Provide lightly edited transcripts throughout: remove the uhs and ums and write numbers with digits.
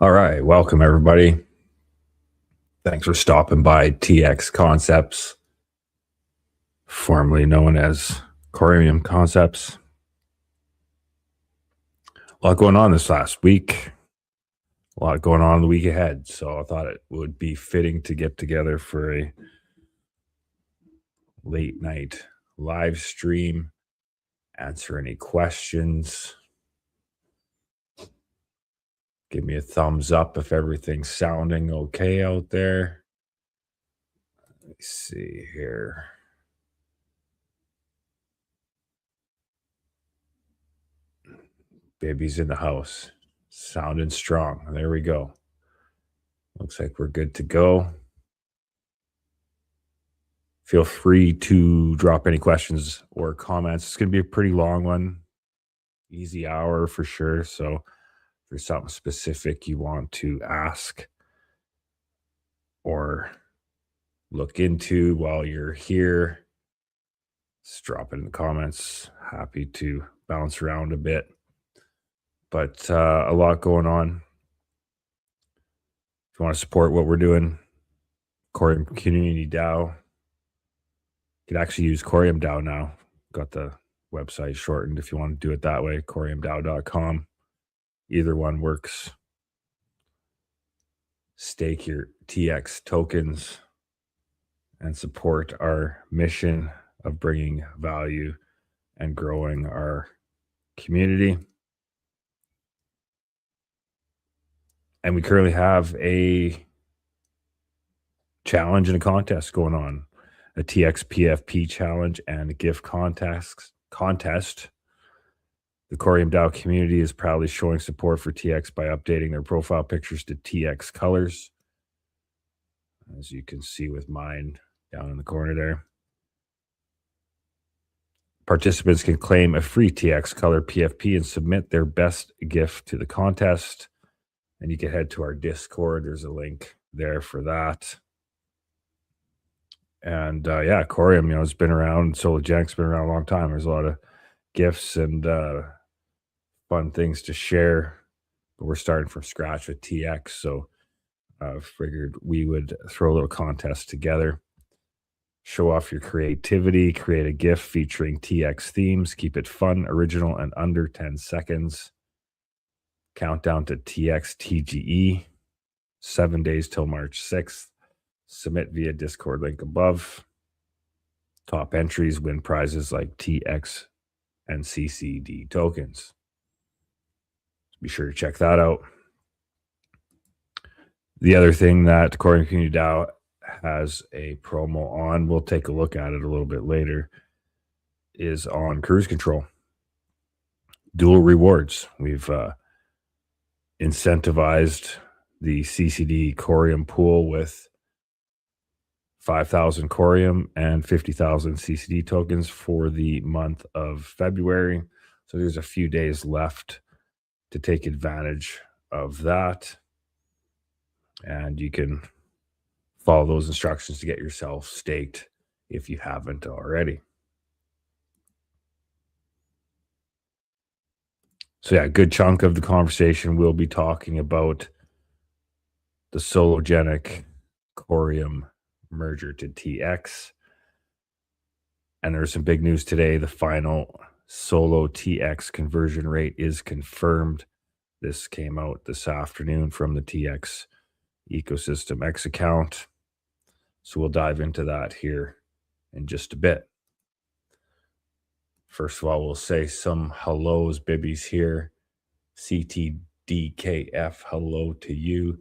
All right, welcome everybody. Thanks for stopping by TX Concepts, formerly known as Corium Concepts. A lot going on this last week, a lot going on the week ahead. So I thought it would be fitting to get together for a late night live stream, answer any questions. Give me a thumbs up if everything's sounding okay out there. Let me see here. Baby's in the house, sounding strong. There we go. Looks like we're good to go. Feel free to drop any questions or comments. It's going to be a pretty long one, easy hour for sure. So if there's something specific you want to ask or look into while you're here, just drop it in the comments. Happy to bounce around a bit. But a lot going on. If you want to support what we're doing, Corium Community DAO. You can actually use Corium DAO now. Got the website shortened if you want to do it that way, coriumdao.com. Either one works. Stake your TX tokens and support our mission of bringing value and growing our community. And we currently have a challenge and a contest going on, a TX PFP challenge and a gift contest. The Corium DAO community is proudly showing support for TX by updating their profile pictures to TX colors, as you can see with mine down in the corner there. Participants can claim a free TX color PFP and submit their best gift to the contest. And you can head to our Discord. There's a link there for that. And yeah, Corium, it's been around. Sologenic's been around a long time. There's a lot of gifts and fun things to share. But we're starting from scratch with TX. So I figured we would throw a little contest together. Show off your creativity. Create a gift featuring TX themes. Keep it fun, original, and under 10 seconds. Countdown to TX TGE, 7 days till March 6th. Submit via Discord link above. Top entries win prizes like TX and CCD tokens. Be sure to check that out. The other thing that Corium Community DAO has a promo on, we'll take a look at it a little bit later, is on cruise control. Dual rewards. We've incentivized the CCD Corium pool with 5,000 Corium and 50,000 CCD tokens for the month of February. So there's a few days left to take advantage of that. And you can follow those instructions to get yourself staked if you haven't already. So yeah, a good chunk of the conversation we'll be talking about the Sologenic Corium merger to TX. And there's some big news today. The final Solo TX conversion rate is confirmed. This came out this afternoon from the TX Ecosystem X account. So we'll dive into that here in just a bit. First of all, we'll say some hellos, bibbies here. CTDKF, hello to you.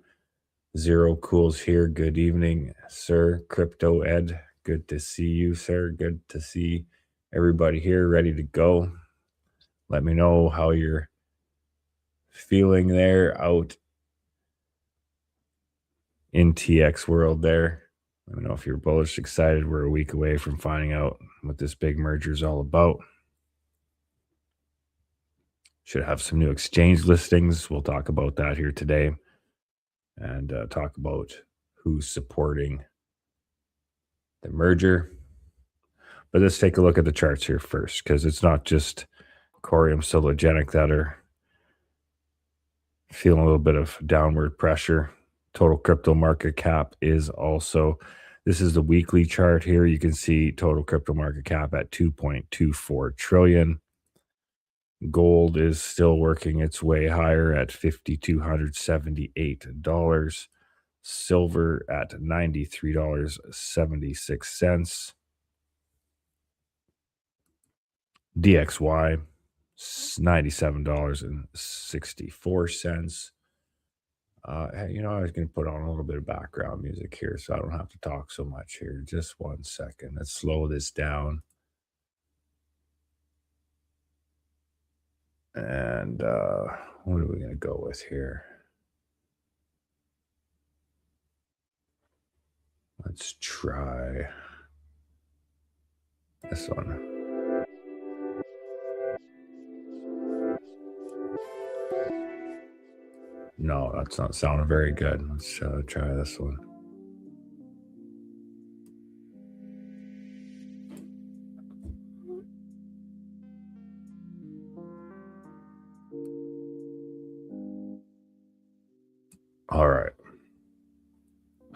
Zero Cools here, good evening, sir. Crypto Ed, good to see you, sir. Good to see everybody here ready to go. Let me know how you're feeling there out in TX world there. Let me know if you're bullish, excited. We're a week away from finding out what this big merger is all about. Should have some new exchange listings. We'll talk about that here today and talk about who's supporting the merger. But let's take a look at the charts here first, because it's not just Corium Sologenic that are feeling a little bit of downward pressure. Total crypto market cap is also, this is the weekly chart here. You can see total crypto market cap at 2.24 trillion. Gold is still working its way higher at $5,278. Silver at $93.76. DXY $97.64. Hey, I was going to put on a little bit of background music here so I don't have to talk so much here. Just 1 second. Let's slow this down. And what are we going to go with here? Let's try this one. No, that's not sounding very good. Let's try this one. All right.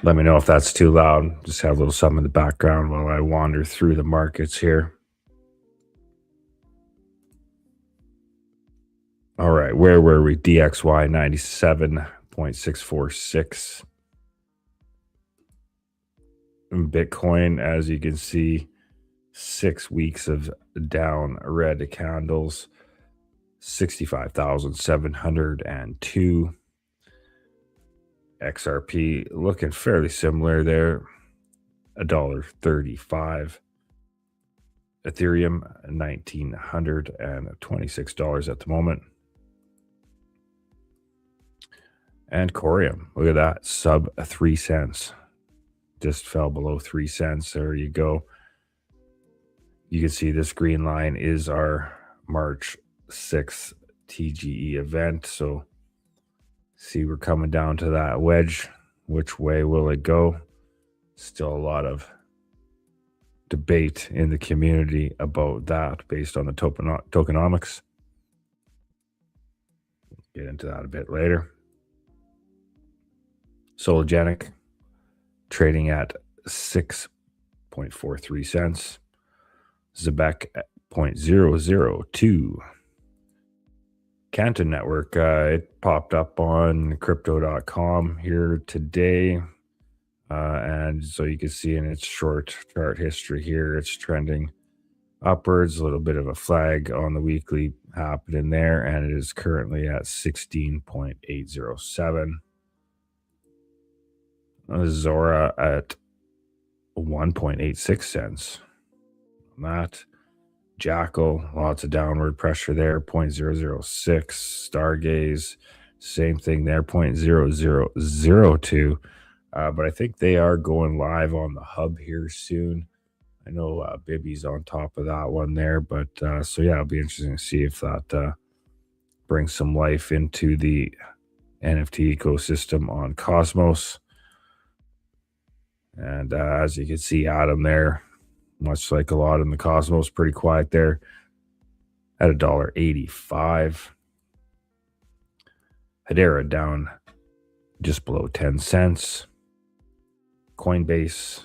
Let me know if that's too loud. Just have a little something in the background while I wander through the markets here. All right, where were we? DXY 97.646. Bitcoin, as you can see, 6 weeks of down red candles, 65,702. XRP looking fairly similar there, $1.35. Ethereum, $1,926 at the moment. And Corium, look at that, sub 3 cents. Just fell below 3 cents. There you go. You can see this green line is our March 6th TGE event. So see, we're coming down to that wedge. Which way will it go? Still a lot of debate in the community about that based on the tokenomics. Get into that a bit later. Sologenic trading at 6.43 cents. Zebek at 0.002. Canton Network, it popped up on crypto.com here today. And so you can see in its short chart history here, it's trending upwards, a little bit of a flag on the weekly happening there, and it is currently at 16.807. Zora at 1.86 cents. On that. Jackal, lots of downward pressure there, 0.006. Stargaze, same thing there, 0.0002. But I think they are going live on the hub here soon. I know Bibby's on top of that one there, but so yeah, it'll be interesting to see if that brings some life into the NFT ecosystem on Cosmos. And as you can see, Atom there, much like a lot in the Cosmos, pretty quiet there at $1.85. Hedera down just below 10 cents. Coinbase,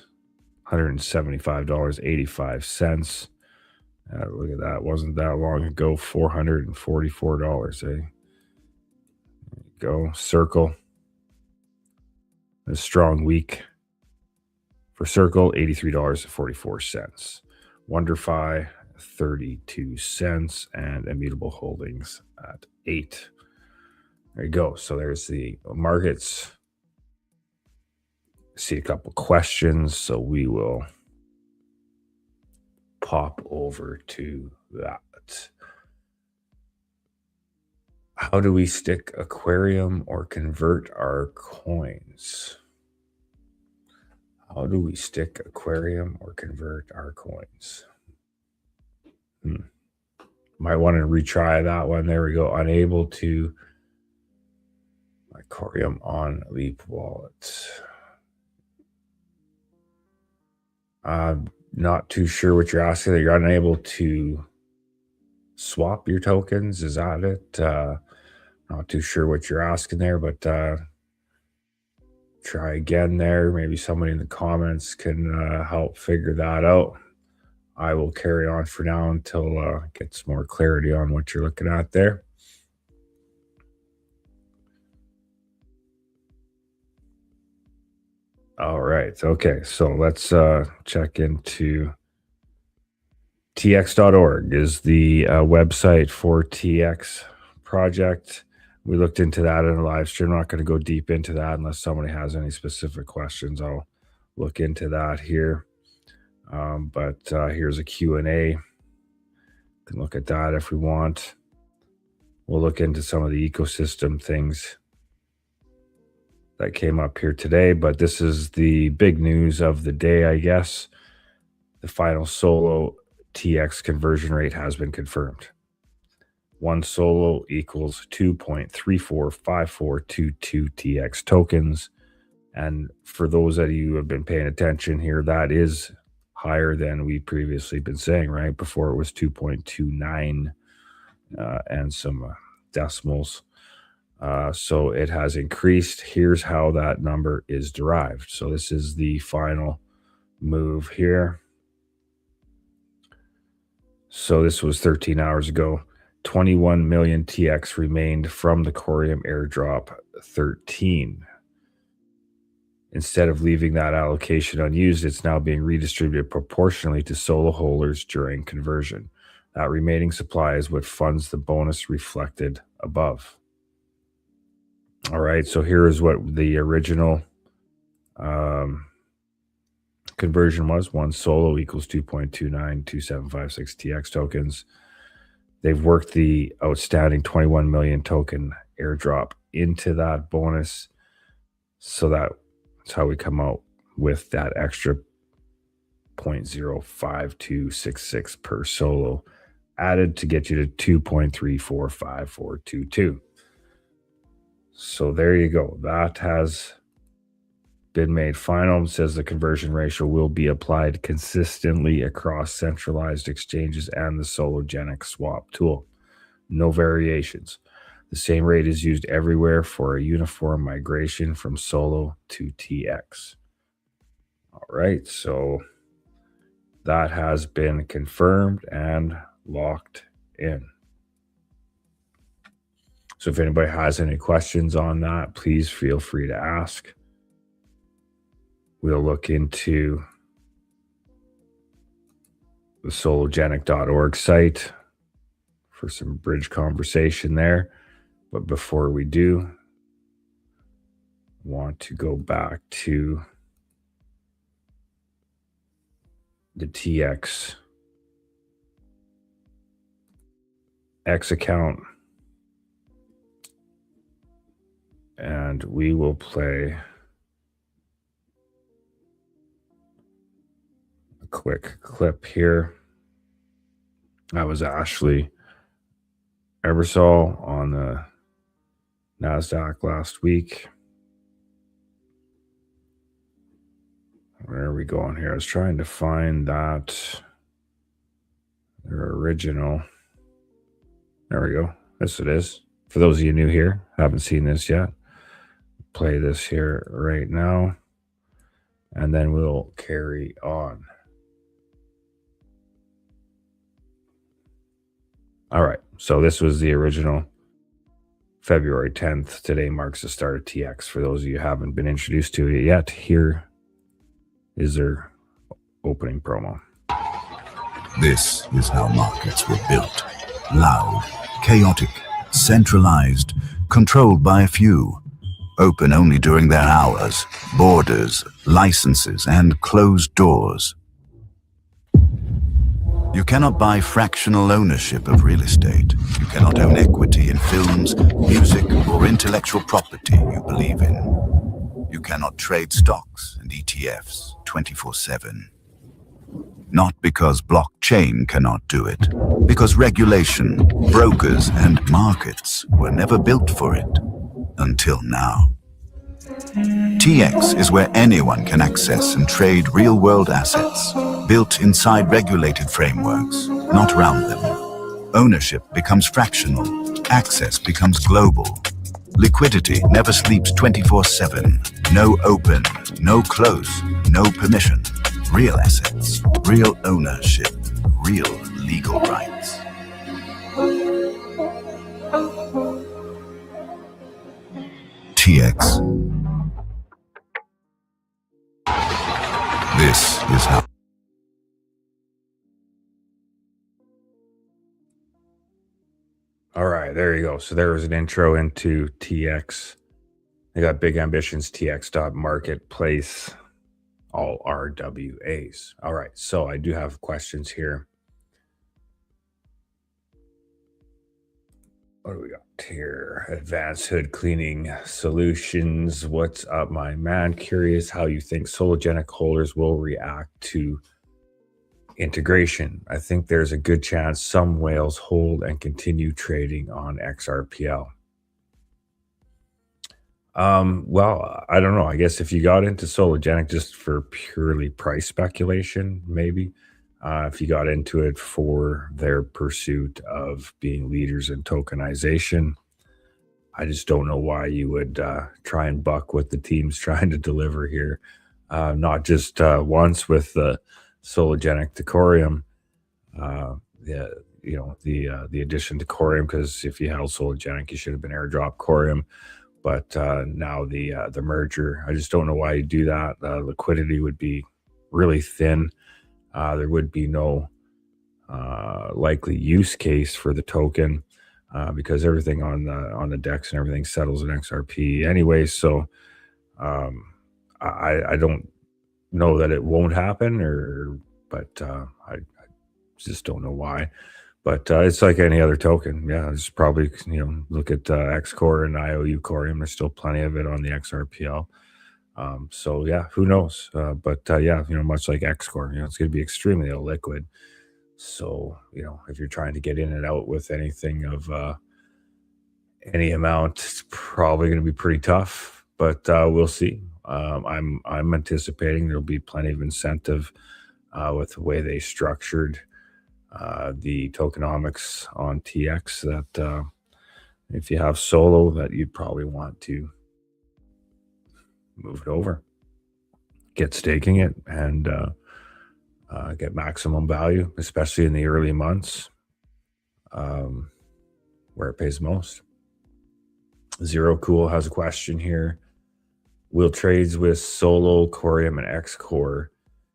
$175.85. Look at that. Wasn't that long ago, $444, eh? There you go. Circle. A strong week for Circle, $83.44. WonderFi, 32 cents. And Immutable Holdings at 8. There you go. So there's the markets. See a couple questions, so we will pop over to that. How do we stick Aquarium or convert our coins? How do we stick Aquarium or convert our coins? Might want to retry that one. There we go. Unable to Aquarium on Leap Wallet. I'm not too sure what you're asking. That you're unable to swap your tokens. Is that it? Not too sure what you're asking there, but try again there. Maybe somebody in the comments can help figure that out. I will carry on for now until get some more clarity on what you're looking at there. All right. Okay. So let's check into tx.org is the website for TX project. We looked into that in a live stream. I'm not going to go deep into that unless somebody has any specific questions. I'll look into that here. But here's a Q&A. You can look at that if we want. We'll look into some of the ecosystem things that came up here today, but this is the big news of the day, I guess. The final Solo TX conversion rate has been confirmed. 1 Solo equals 2.345422 TX tokens. And for those of you who have been paying attention here, that is higher than we previously been saying, right? Before it was 2.29 and some decimals. So it has increased. Here's how that number is derived. So this is the final move here. So this was 13 hours ago. 21 million TX remained from the Corium airdrop 13. Instead of leaving that allocation unused, it's now being redistributed proportionally to Solo holders during conversion. That remaining supply is what funds the bonus reflected above. All right, so here is what the original conversion was. 1 Solo equals 2.292756 TX tokens. They've worked the outstanding 21 million token airdrop into that bonus. So that's how we come out with that extra 0.05266 per Solo added to get you to 2.345422. So there you go. That has been made final. It says the conversion ratio will be applied consistently across centralized exchanges and the Sologenic swap tool. No variations. The same rate is used everywhere for a uniform migration from Solo to TX. All right, so that has been confirmed and locked in. So if anybody has any questions on that, please feel free to ask. We'll look into the sologenic.org site for some bridge conversation there. But before we do, I want to go back to the TX X account. And we will play a quick clip here. That was Ashley Ebersol on the NASDAQ last week. Where are we going here? I was trying to find that their original. There we go. Yes, it is. For those of you new here, haven't seen this yet. Play this here right now, and then we'll carry on. All right, so this was the original February 10th. Today marks the start of TX. For those of you who haven't been introduced to it yet, here is their opening promo. This is how markets were built. Loud, chaotic, centralized, controlled by a few. Open only during their hours, borders, licenses, and closed doors. You cannot buy fractional ownership of real estate. You cannot own equity in films, music, or intellectual property you believe in. You cannot trade stocks and ETFs 24/7. Not because blockchain cannot do it, because regulation, brokers, and markets were never built for it. Until now. TX is where anyone can access and trade real-world assets, built inside regulated frameworks, not around them. Ownership becomes fractional, Access becomes global. Liquidity never sleeps 24/7. No open, no close, no permission. Real assets, real ownership, real legal rights. TX. This is how. All right, there you go. So there was an intro into TX. They got big ambitions, TX.marketplace, all RWAs. All right, so I do have questions here. What do we got here? Advanced Hood Cleaning Solutions. What's up, my man? Curious how you think Sologenic holders will react to integration. I think there's a good chance some whales hold and continue trading on XRPL. Well, I don't know. I guess if you got into Sologenic just for purely price speculation, maybe. If you got into it for their pursuit of being leaders in tokenization, I just don't know why you would try and buck what the team's trying to deliver here. Not just once with the Sologenic Decorium, the addition to Corium, because if you held Sologenic, you should have been airdrop Corium. But now the merger, I just don't know why you do that. Liquidity would be really thin. There would be no likely use case for the token because everything on the DEX and everything settles in XRP anyway. So I don't know that it won't happen, but I just don't know why. But it's like any other token. Yeah, it's probably, look at XCore and IOU Corium. There's still plenty of it on the XRPL. So yeah, who knows? But much like XCore, it's going to be extremely illiquid. So, if you're trying to get in and out with anything of any amount, it's probably going to be pretty tough, but we'll see. I'm anticipating there'll be plenty of incentive with the way they structured the tokenomics on TX that if you have Solo, that you'd probably want to move it over, get staking it, and get maximum value, especially in the early months where it pays most. Zero Cool has a question here. Will trades with Solo, Corium, and XCore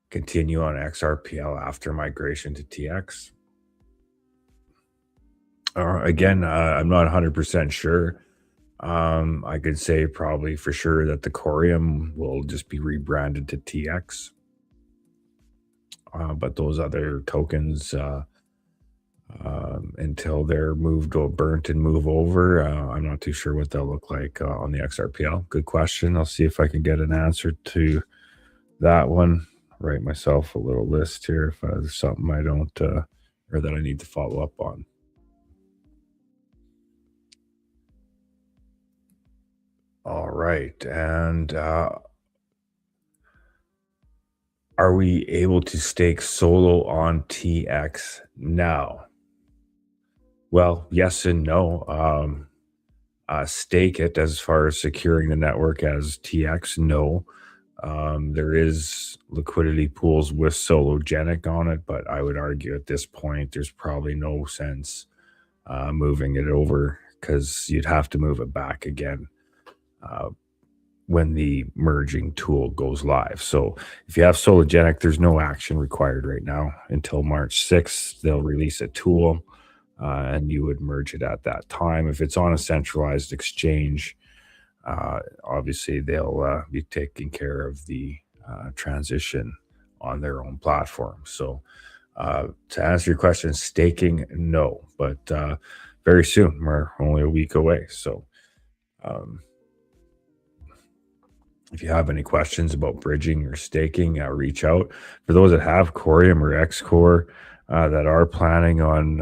continue on XRPL after migration to TX? Again, I'm not 100% sure. I could say probably for sure that the Corium will just be rebranded to TX. But those other tokens, until they're moved or burnt and move over, I'm not too sure what they'll look like on the XRPL. Good question. I'll see if I can get an answer to that one. Write myself a little list here if there's something I don't or that I need to follow up on. All right, and are we able to stake Solo on TX now? Well, yes and no. Stake it as far as securing the network as TX, no. There is liquidity pools with Sologenic on it, but I would argue at this point there's probably no sense moving it over because you'd have to move it back again when the merging tool goes live. So if you have Sologenic, there's no action required right now until March 6th. They'll release a tool and you would merge it at that time. If it's on a centralized exchange, obviously they'll be taking care of the transition on their own platform. So to answer your question, staking, no, but very soon. We're only a week away. So if you have any questions about bridging or staking, reach out. For those that have Corium or XCore that are planning on,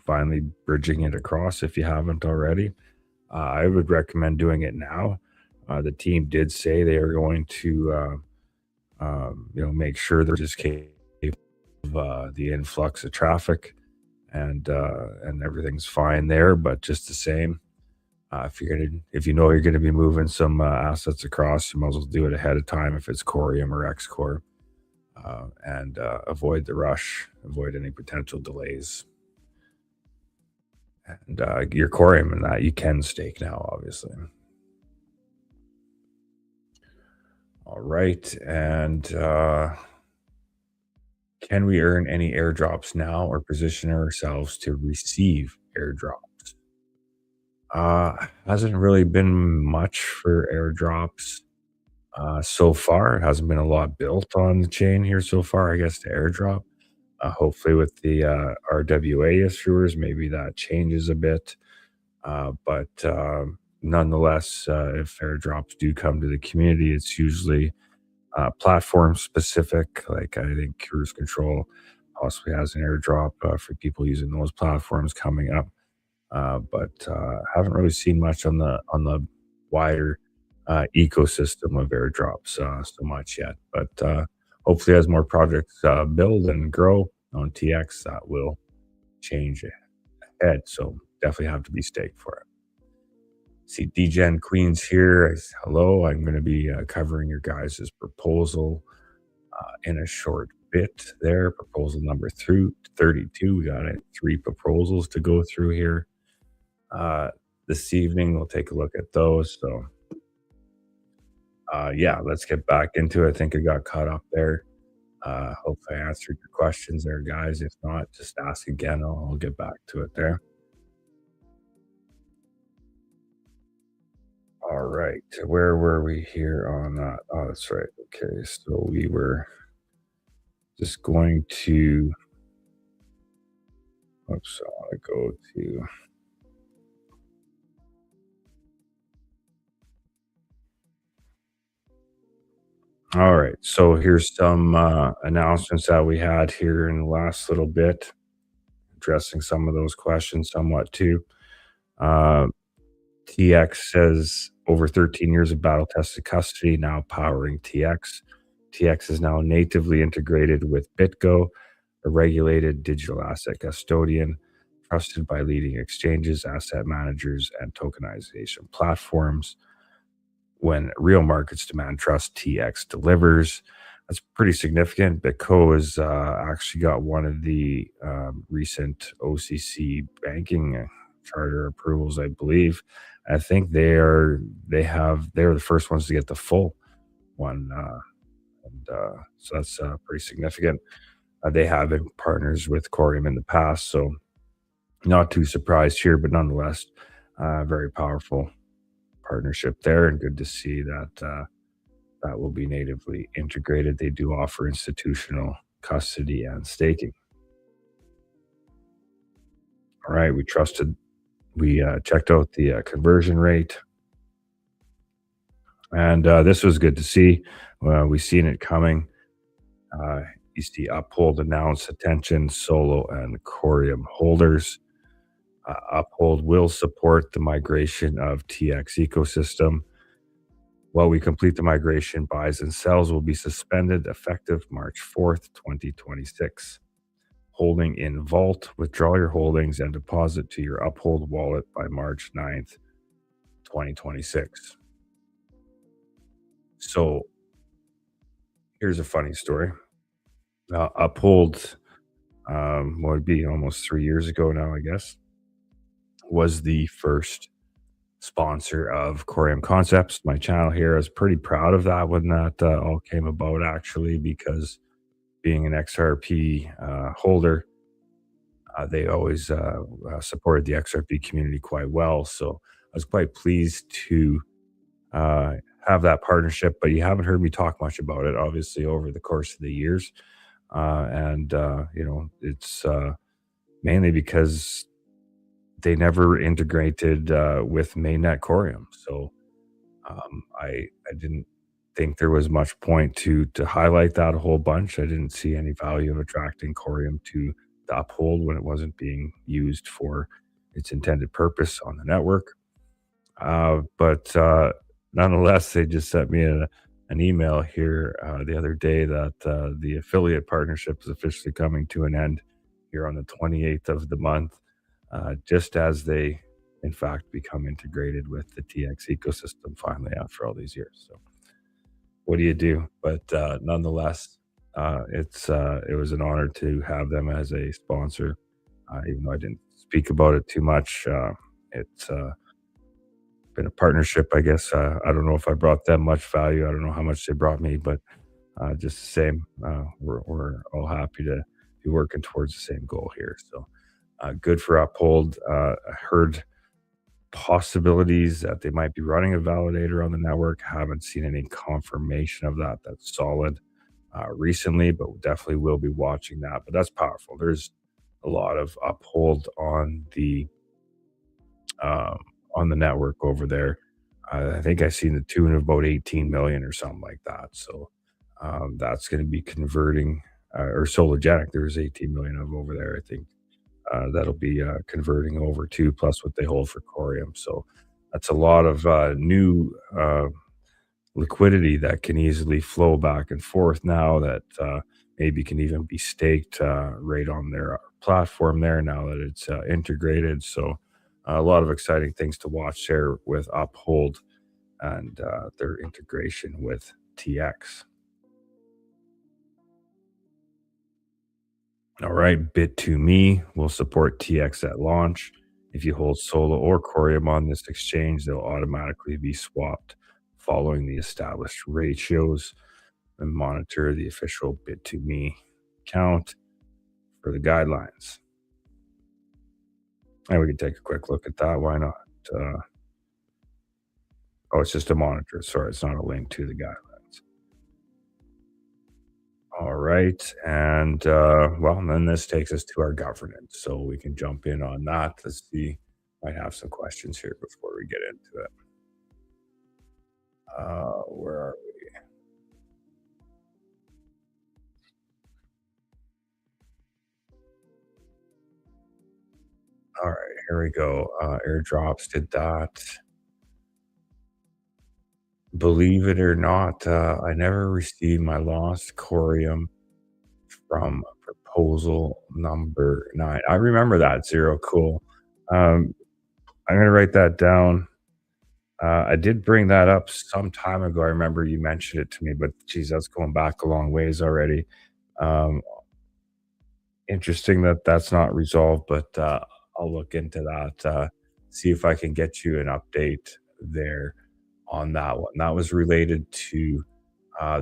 finally bridging it across, if you haven't already, I would recommend doing it now. The team did say they are going to, make sure they're just capable of the influx of traffic and everything's fine there. But just the same, if you know you're gonna be moving some assets across, you might as well do it ahead of time if it's Corium or Xcore, and avoid the rush, avoid any potential delays. And your Corium and that you can stake now, obviously. All right, and can we earn any airdrops now or position ourselves to receive airdrops? Hasn't really been much for airdrops so far. It hasn't been a lot built on the chain here so far, I guess, to airdrop. Hopefully, with the RWA issuers, maybe that changes a bit. But nonetheless, if airdrops do come to the community, it's usually platform specific. Like I think Cruise Control possibly has an airdrop for people using those platforms coming up. But haven't really seen much on the wider ecosystem of airdrops so much yet. But hopefully, as more projects build and grow on TX, that will change ahead. So definitely have to be staked for it. See, DGen Queens here. Hello, I'm going to be covering your guys' proposal in a short bit there. Proposal number 32. We got 3 proposals to go through here. This evening, we'll take a look at those. So, yeah, let's get back into it. I think I got caught up there. Hopefully, I answered your questions there, guys. If not, just ask again. I'll get back to it there. All right, where were we here on that? Oh, that's right. Okay, so we were just going to. Oops, I want to go to. All right, so here's some announcements that we had here in the last little bit, addressing some of those questions somewhat too. Uh, TX says over 13 years of battle tested custody now powering TX. TX is now natively integrated with BitGo, a regulated digital asset custodian trusted by leading exchanges, asset managers, and tokenization platforms. When real markets demand trust, TX delivers. That's pretty significant. BitGo has actually got one of the recent OCC banking charter approvals, I believe. I think they're the first ones to get the full one, so that's pretty significant. They have been partners with Corium in the past, so not too surprised here, but nonetheless, very powerful partnership there, and good to see that that will be natively integrated. They do offer institutional custody and staking. All right, we checked out the conversion rate, and this was good to see. We seen it coming. You see Uphold announce attention Solo and Corium holders. Uphold will support the migration of TX ecosystem. While we complete the migration, buys and sells will be suspended effective March 4th, 2026. Holding in Vault, withdraw your holdings and deposit to your Uphold wallet by March 9th, 2026. So here's a funny story. Uphold, what would be almost 3 years ago now, I guess, was the first sponsor of Corium Concepts, my channel here. I was pretty proud of that when that all came about, actually, because being an XRP holder, they always supported the XRP community quite well. So I was quite pleased to have that partnership, but you haven't heard me talk much about it, obviously, over the course of the years. It's mainly because they never integrated with mainnet Corium. So I didn't think there was much point to highlight that a whole bunch. I didn't see any value of attracting Corium to the Uphold when it wasn't being used for its intended purpose on the network. But nonetheless, they just sent me an email here the other day that the affiliate partnership is officially coming to an end here on the 28th of the month, just as they, in fact, become integrated with the TX ecosystem finally after all these years. So, what do you do? But nonetheless, it was an honor to have them as a sponsor, even though I didn't speak about it too much. It's been a partnership, I guess. I don't know if I brought them much value. I don't know how much they brought me, but just the same, we're all happy to be working towards the same goal here. So good for Uphold. I heard possibilities that they might be running a validator on the network. Haven't seen any confirmation of that. That's solid recently, but we definitely will be watching that. But that's powerful. There's a lot of Uphold um, on the network over there. I think I seen the tune of about 18 million or something like that. So that's going to be converting or Sologenic. There's 18 million of over there. I think that'll be converting over to plus what they hold for Corium. So that's a lot of new liquidity that can easily flow back and forth now that maybe can even be staked right on their platform there now that it's integrated. So a lot of exciting things to watch there with Uphold and their integration with TX. All right, Bit2Me will support TX at launch. If you hold Solo or Corium on this exchange, they'll automatically be swapped following the established ratios, and monitor the official Bit2Me account for the guidelines. And we can take a quick look at that. Why not? Oh, it's just a monitor. Sorry, it's not a link to the guidelines. All right. And well, and then this takes us to our governance. So we can jump in on that. Let's see. Might have some questions here before we get into it. Where are we? All right, here we go. Airdrops did that. Believe it or not, I never received my lost Corium from proposal number 9. I remember that, Zero. Cool. I'm gonna write that down. I did bring that up some time ago. I remember you mentioned it to me, but geez, that's going back a long ways already. Um, interesting that that's not resolved, but I'll look into that. See if I can get you an update there on that one. That was related to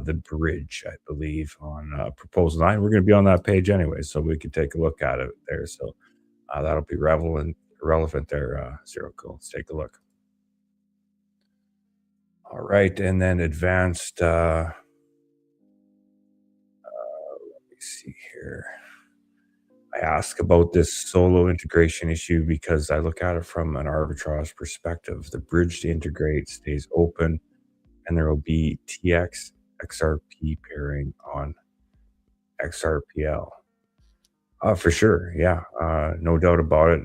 the bridge, I believe, on proposal 9. We're going to be on that page anyway, so we can take a look at it there. So that'll be relevant there. Zero. Cool. Let's take a look. All right, and then advanced. Let me see here. I ask about this solo integration issue because I look at it from an arbitrage perspective. The bridge to integrate stays open, and there will be TX XRP pairing on XRPL. For sure, yeah, no doubt about it.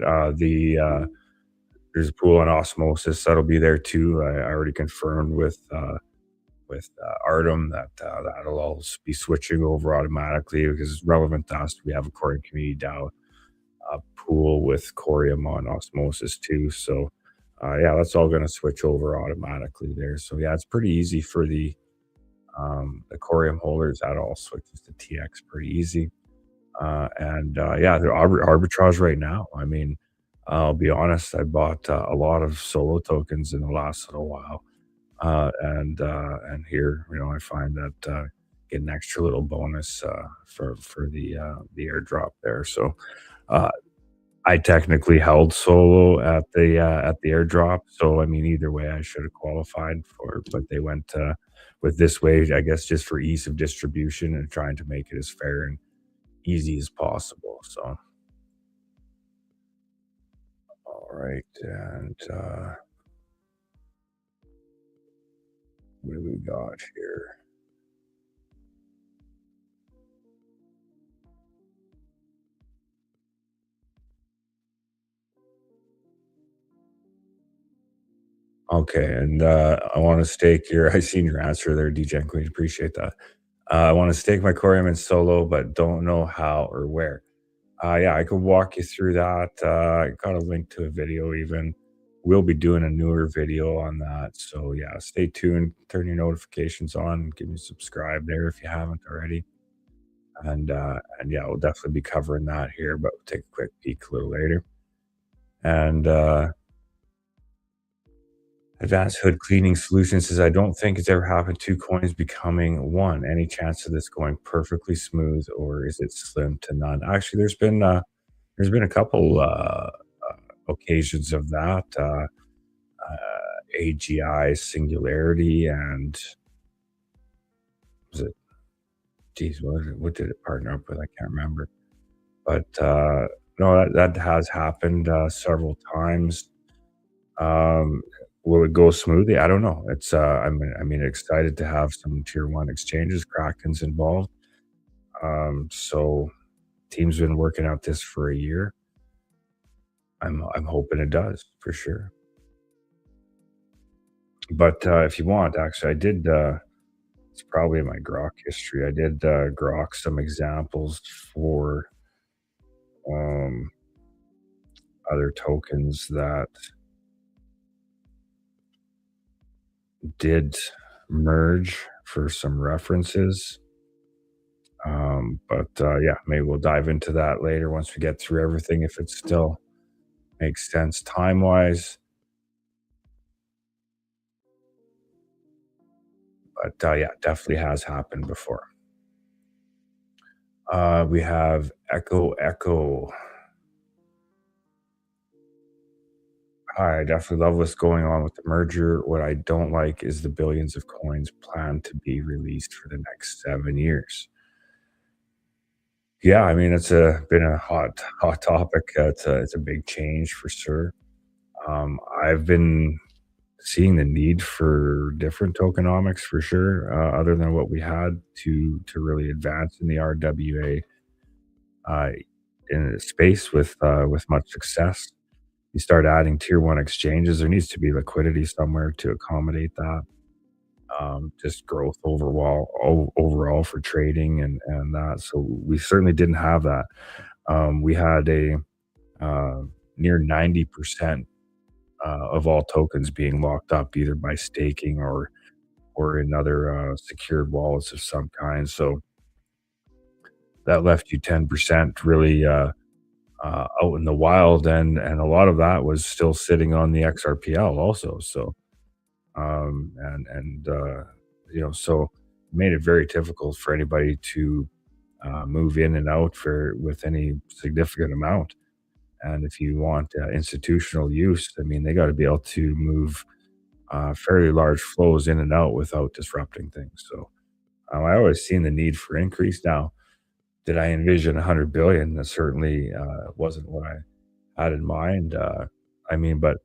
There's a pool on Osmosis that'll be there too. I already confirmed with Artem that that'll all be switching over automatically because it's relevant to us. We have a Corium Community DAO pool with Corium on Osmosis too. So yeah, that's all going to switch over automatically there. So yeah, it's pretty easy for the Corium holders. That all switches to TX pretty easy. And yeah, they're arbitrage right now. I mean, I'll be honest, I bought a lot of solo tokens in the last little while. And here, I find that get an extra little bonus for the airdrop there. So I technically held solo at the airdrop. So I mean, either way, I should have qualified for it, but they went with this way, I guess, just for ease of distribution and trying to make it as fair and easy as possible. So all right, and what do we got here? Okay, and I want to stake your. I seen your answer there, DJ Queen. Appreciate that. I want to stake my Corium in solo, but don't know how or where. Yeah, I could walk you through that. I got a link to a video even. We'll be doing a newer video on that. So yeah, stay tuned, turn your notifications on, give me subscribe there if you haven't already. And yeah, we'll definitely be covering that here, but we'll take a quick peek a little later. And Advanced Hood Cleaning Solutions says, I don't think it's ever happened two coins becoming one. Any chance of this going perfectly smooth, or is it slim to none? Actually, there's been a couple occasions of that. AGI Singularity and was it? Geez, what did it partner up with? I can't remember. But no, that has happened several times. Um, will it go smoothly? I don't know. It's I mean, excited to have some tier one exchanges. Kraken's involved. So team's been working out this for a year. I'm hoping it does for sure. But if you want, actually, I did. It's probably in my Grok history. I did Grok some examples for um, other tokens that did merge for some references. But yeah, maybe we'll dive into that later once we get through everything, if it still makes sense time wise. But yeah, definitely has happened before. We have Echo Echo. Hi, I definitely love what's going on with the merger. What I don't like is the billions of coins planned to be released for the next 7 years. Yeah, I mean it's been a hot topic. It's a big change for sure. I've been seeing the need for different tokenomics for sure, other than what we had to really advance in the RWA in the space with much success. You start adding tier one exchanges, there needs to be liquidity somewhere to accommodate that. Just growth overall for trading and that. So we certainly didn't have that. We had a uh, near 90% of all tokens being locked up either by staking or in other secured wallets of some kind. So that left you 10% really out in the wild, and a lot of that was still sitting on the XRPL also. So so made it very difficult for anybody to move in and out for with any significant amount. And if you want institutional use, I mean, they got to be able to move fairly large flows in and out without disrupting things. So I always seen the need for increase. Now, did I envision 100 billion? That certainly wasn't what I had in mind. But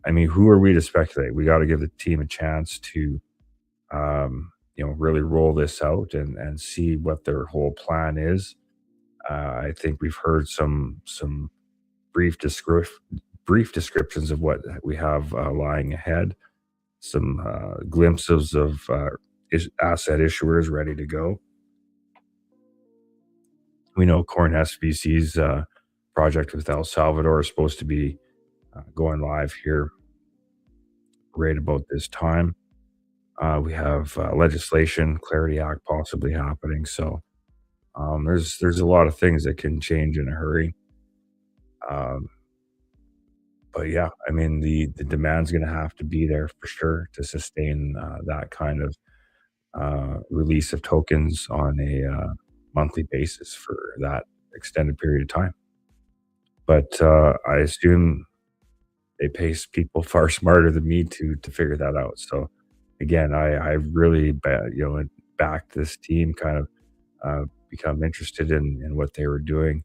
I mean, who are we to speculate? We got to give the team a chance to, really roll this out and see what their whole plan is. I think we've heard some brief descrip- brief descriptions of what we have lying ahead. Some glimpses of asset issuers ready to go. We know Corn SVC's project with El Salvador is supposed to be going live here right about this time. We have legislation, Clarity Act possibly happening. So there's a lot of things that can change in a hurry. Um, but yeah, I mean the demand's going to have to be there for sure to sustain that kind of release of tokens on a monthly basis for that extended period of time. But I assume they pay people far smarter than me to figure that out. So again, I really backed this team, kind of become interested in what they were doing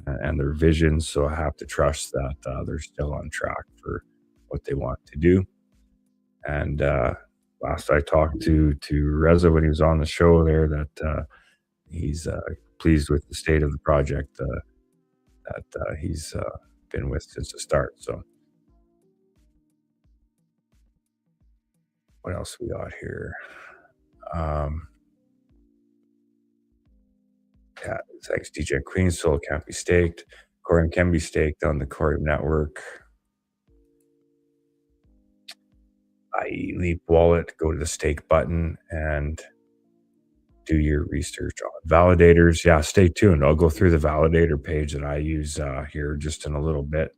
and their visions. So I have to trust that they're still on track for what they want to do. And last I talked to Reza when he was on the show there, that he's pleased with the state of the project that he's been with since the start. So what else we got here? Um, Yeah, thanks, DJ Queen. Soul can't be staked. Corium can be staked on the Corium network. I.e. Leap Wallet, go to the stake button and do your research on validators. Yeah, stay tuned. I'll go through the validator page that I use here just in a little bit.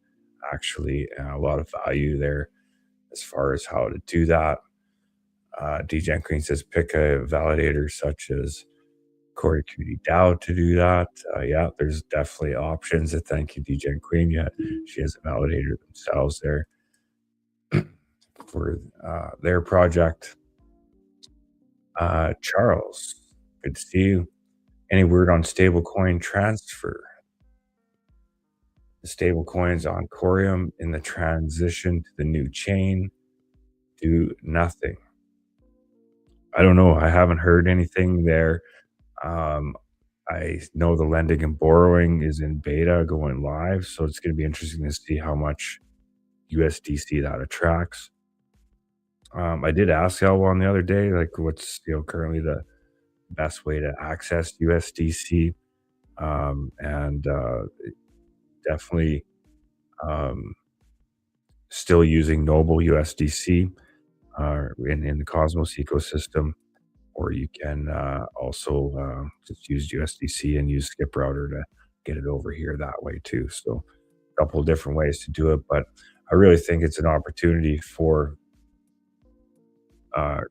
Actually, a lot of value there as far as how to do that. DJ Queen says pick a validator such as Corey Cutie DAO to do that. Yeah, there's definitely options. Thank you, DJ Queen. Yeah, she has a validator themselves there for their project. Charles, good to see you. Any word on stablecoin transfer? The stablecoins on Corium in the transition to the new chain do nothing. I don't know. I haven't heard anything there. I know the lending and borrowing is in beta going live, so it's going to be interesting to see how much USDC that attracts. I did ask Elwon the other day, like, what's currently the best way to access USDC, and definitely still using Noble USDC in the Cosmos ecosystem, or you can also just use USDC and use Skip Router to get it over here that way too. So a couple of different ways to do it, but I really think it's an opportunity for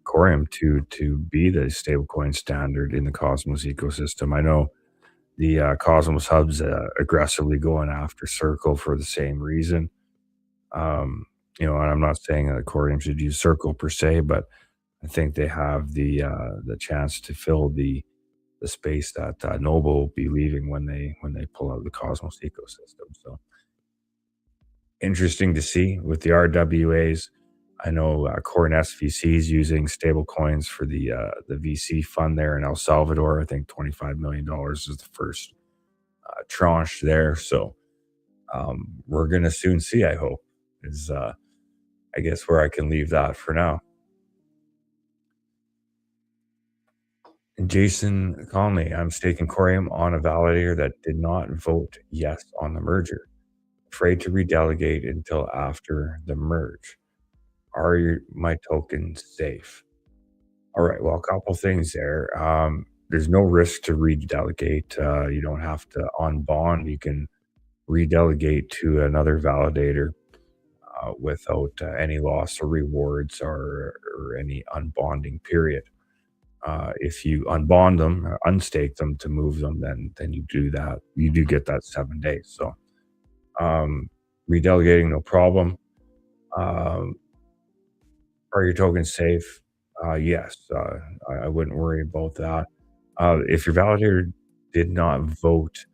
Corium to be the stablecoin standard in the Cosmos ecosystem. I know the Cosmos hubs aggressively going after Circle for the same reason. And I'm not saying that Corium should use Circle per se, but I think they have the chance to fill the space that Noble will be leaving when they pull out the Cosmos ecosystem. So interesting to see with the RWAs. I know Corin SVC is using stable coins for the VC fund there in El Salvador. I think $25 million is the first tranche there. So we're going to soon see, I hope, is I guess where I can leave that for now. And Jason Conley, I'm staking Corium on a validator that did not vote yes on the merger. Afraid to redelegate until after the merge. Are my tokens safe? All right, well, a couple things there. There's no risk to redelegate. You don't have to unbond. You can redelegate to another validator without any loss or rewards or any unbonding period. If you unbond them or unstake them to move them, then you do that. You do get that 7 days. So redelegating, no problem. Are your tokens safe? Yes, I wouldn't worry about that. If your validator did not vote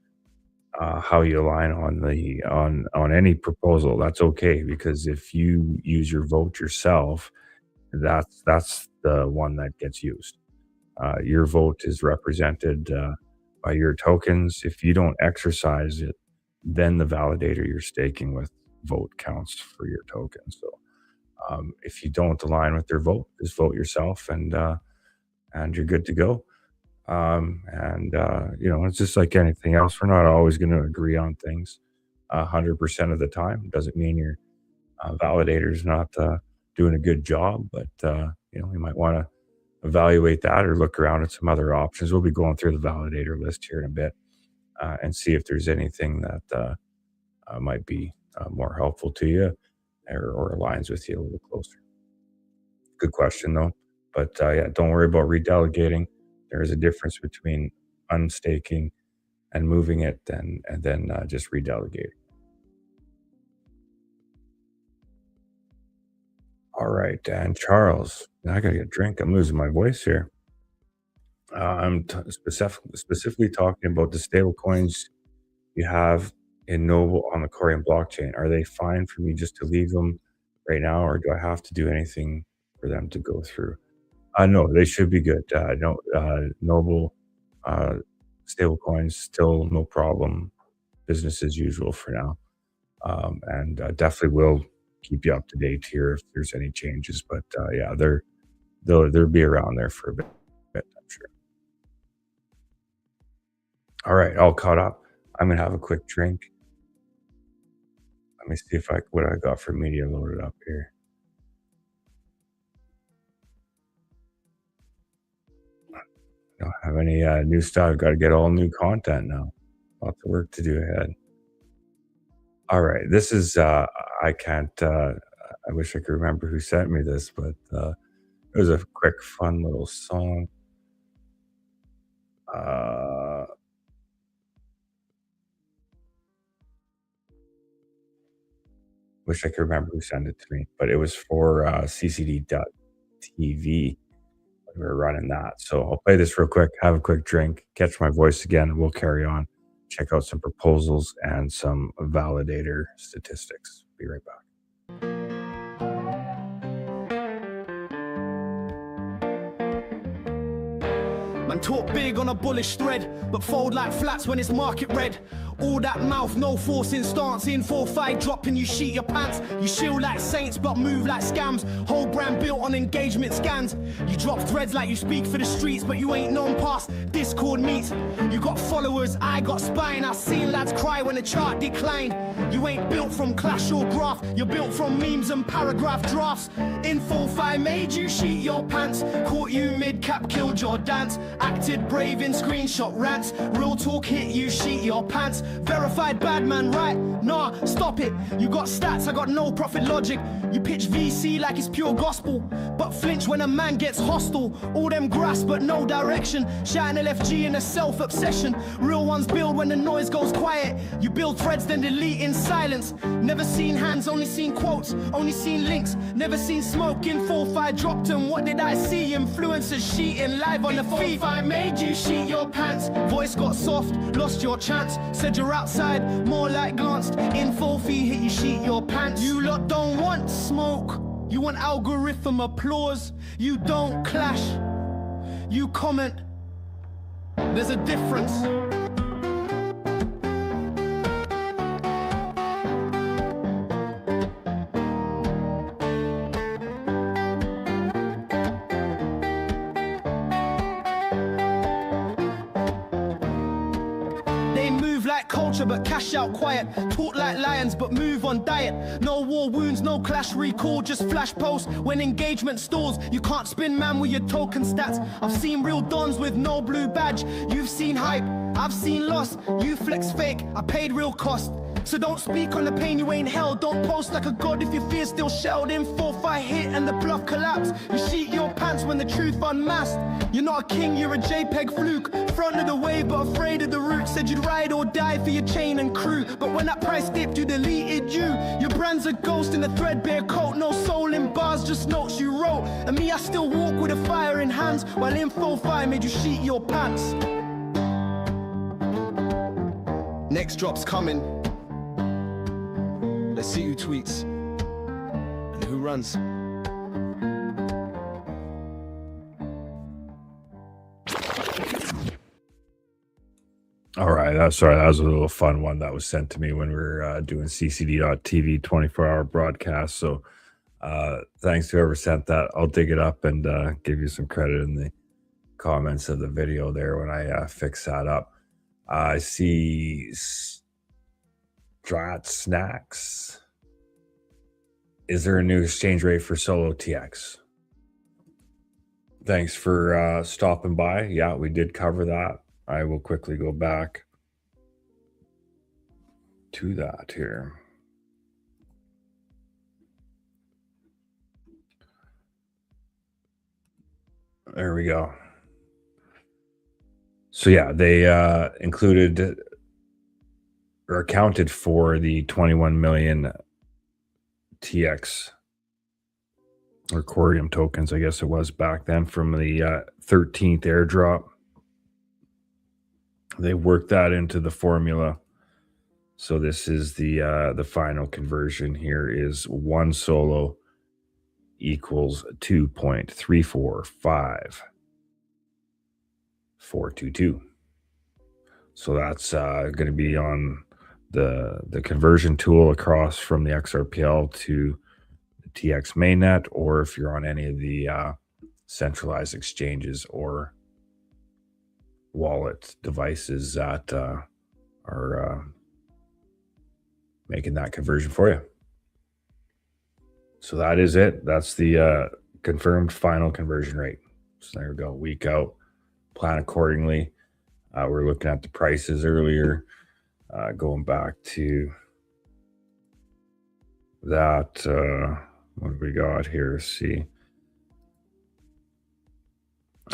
how you align on any proposal, that's okay, because if you use your vote yourself, that's the one that gets used. Your vote is represented by your tokens. If you don't exercise it, then the validator you're staking with vote counts for your tokens. So if you don't align with their vote, just vote yourself, and you're good to go. It's just like anything else. We're not always going to agree on things 100% of the time. It doesn't mean your validator's not doing a good job, but we might want to evaluate that or look around at some other options. We'll be going through the validator list here in a bit and see if there's anything that might be more helpful to you or aligns with you a little closer. Good question, though. But don't worry about redelegating. There is a difference between unstaking and moving it and then just redelegating. All right, and Charles, I gotta get a drink. I'm losing my voice here. I'm specifically talking about the stable coins you have in Noble on the Corium blockchain. Are they fine for me just to leave them right now, or do I have to do anything for them to go through? No, they should be good. Noble stable coins, still no problem. Business as usual for now. And definitely will keep you up to date here if there's any changes. But they'll be around there for a bit, I'm sure. All right, all caught up. I'm gonna have a quick drink. Let me see if what I got for media loaded up here. Don't have any new stuff. I've got to get all new content now. Lots of work to do ahead. All right, this is I can't. I wish I could remember who sent me this, but it was a quick, fun little song. Wish I could remember who sent it to me, but it was for CCD.TV. We were running that. So I'll play this real quick, have a quick drink, catch my voice again, and we'll carry on. Check out some proposals and some validator statistics. Be right back. Man talk big on a bullish thread, but fold like flats when it's market red. All that mouth, no forcing stance, in 4-5 dropping, you sheet your pants. You shield like saints, but move like scams. Whole brand built on engagement scans. You drop threads like you speak for the streets, but you ain't known past Discord meets. You got followers, I got spine. I've seen lads cry when the chart declined. You ain't built from clash or graph, you're built from memes and paragraph drafts. In 4-5 made you sheet your pants, caught you mid-cap, killed your dance. Acted brave in screenshot rants, real talk hit you sheet your pants. Verified bad man, right? Nah, stop it. You got stats, I got no profit logic. You pitch VC like it's pure gospel, but flinch when a man gets hostile. All them grasp but no direction, shouting LFG in a self-obsession. Real ones build when the noise goes quiet. You build threads then delete in silence. Never seen hands, only seen quotes, only seen links. Never seen smoke in 4-5 dropped them. What did I see? Influencers sheeting live on the feed. 4-5 made you sheet your pants. Voice got soft, lost your chance. Said you're outside, more like glanced. In 4 feet hit you sheet your pants. You lot don't want smoke, you want algorithm applause. You don't clash, you comment. There's a difference. Culture but cash out quiet, talk like lions but move on diet. No war wounds, no clash recall, just flash posts when engagement stalls. You can't spin man with your token stats. I've seen real dons with no blue badge. You've seen hype, I've seen loss. You flex fake, I paid real cost. So don't speak on the pain you ain't held. Don't post like a god if your fear's still shelled. In 4-5 hit and the bluff collapse. You sheet your pants when the truth unmasked. You're not a king, you're a JPEG fluke. Front of the wave but afraid of the route. Said you'd ride or die for your chain and crew, but when that price dipped you deleted you. Your brand's a ghost in a threadbare coat. No soul in bars, just notes you wrote. And me, I still walk with a fire in hands, while in 4-5 made you sheet your pants. Next drop's coming. Let's see who tweets and who runs. All right, sorry, that was a little fun one that was sent to me when we were doing CCD.TV 24-hour broadcast. So thanks to whoever sent that. I'll dig it up and give you some credit in the comments of the video there when I fix that up. I see Strat Snacks. Is there a new exchange rate for Solo TX? Thanks for stopping by. Yeah, we did cover that. I will quickly go back to that here. There we go. So yeah, they included or accounted for the 21 million TX or Corium tokens, I guess it was back then, from the 13th airdrop. They worked that into the formula. So this is the final conversion here is 1 solo equals 2.345422. So that's going to be on the conversion tool across from the XRPL to the TX mainnet, or if you're on any of the centralized exchanges or wallet devices that are making that conversion for you. So that is it. That's the confirmed final conversion rate. So there we go. Week out. Plan accordingly. We're looking at the prices earlier. Going back to that, what have we got here? Let's see.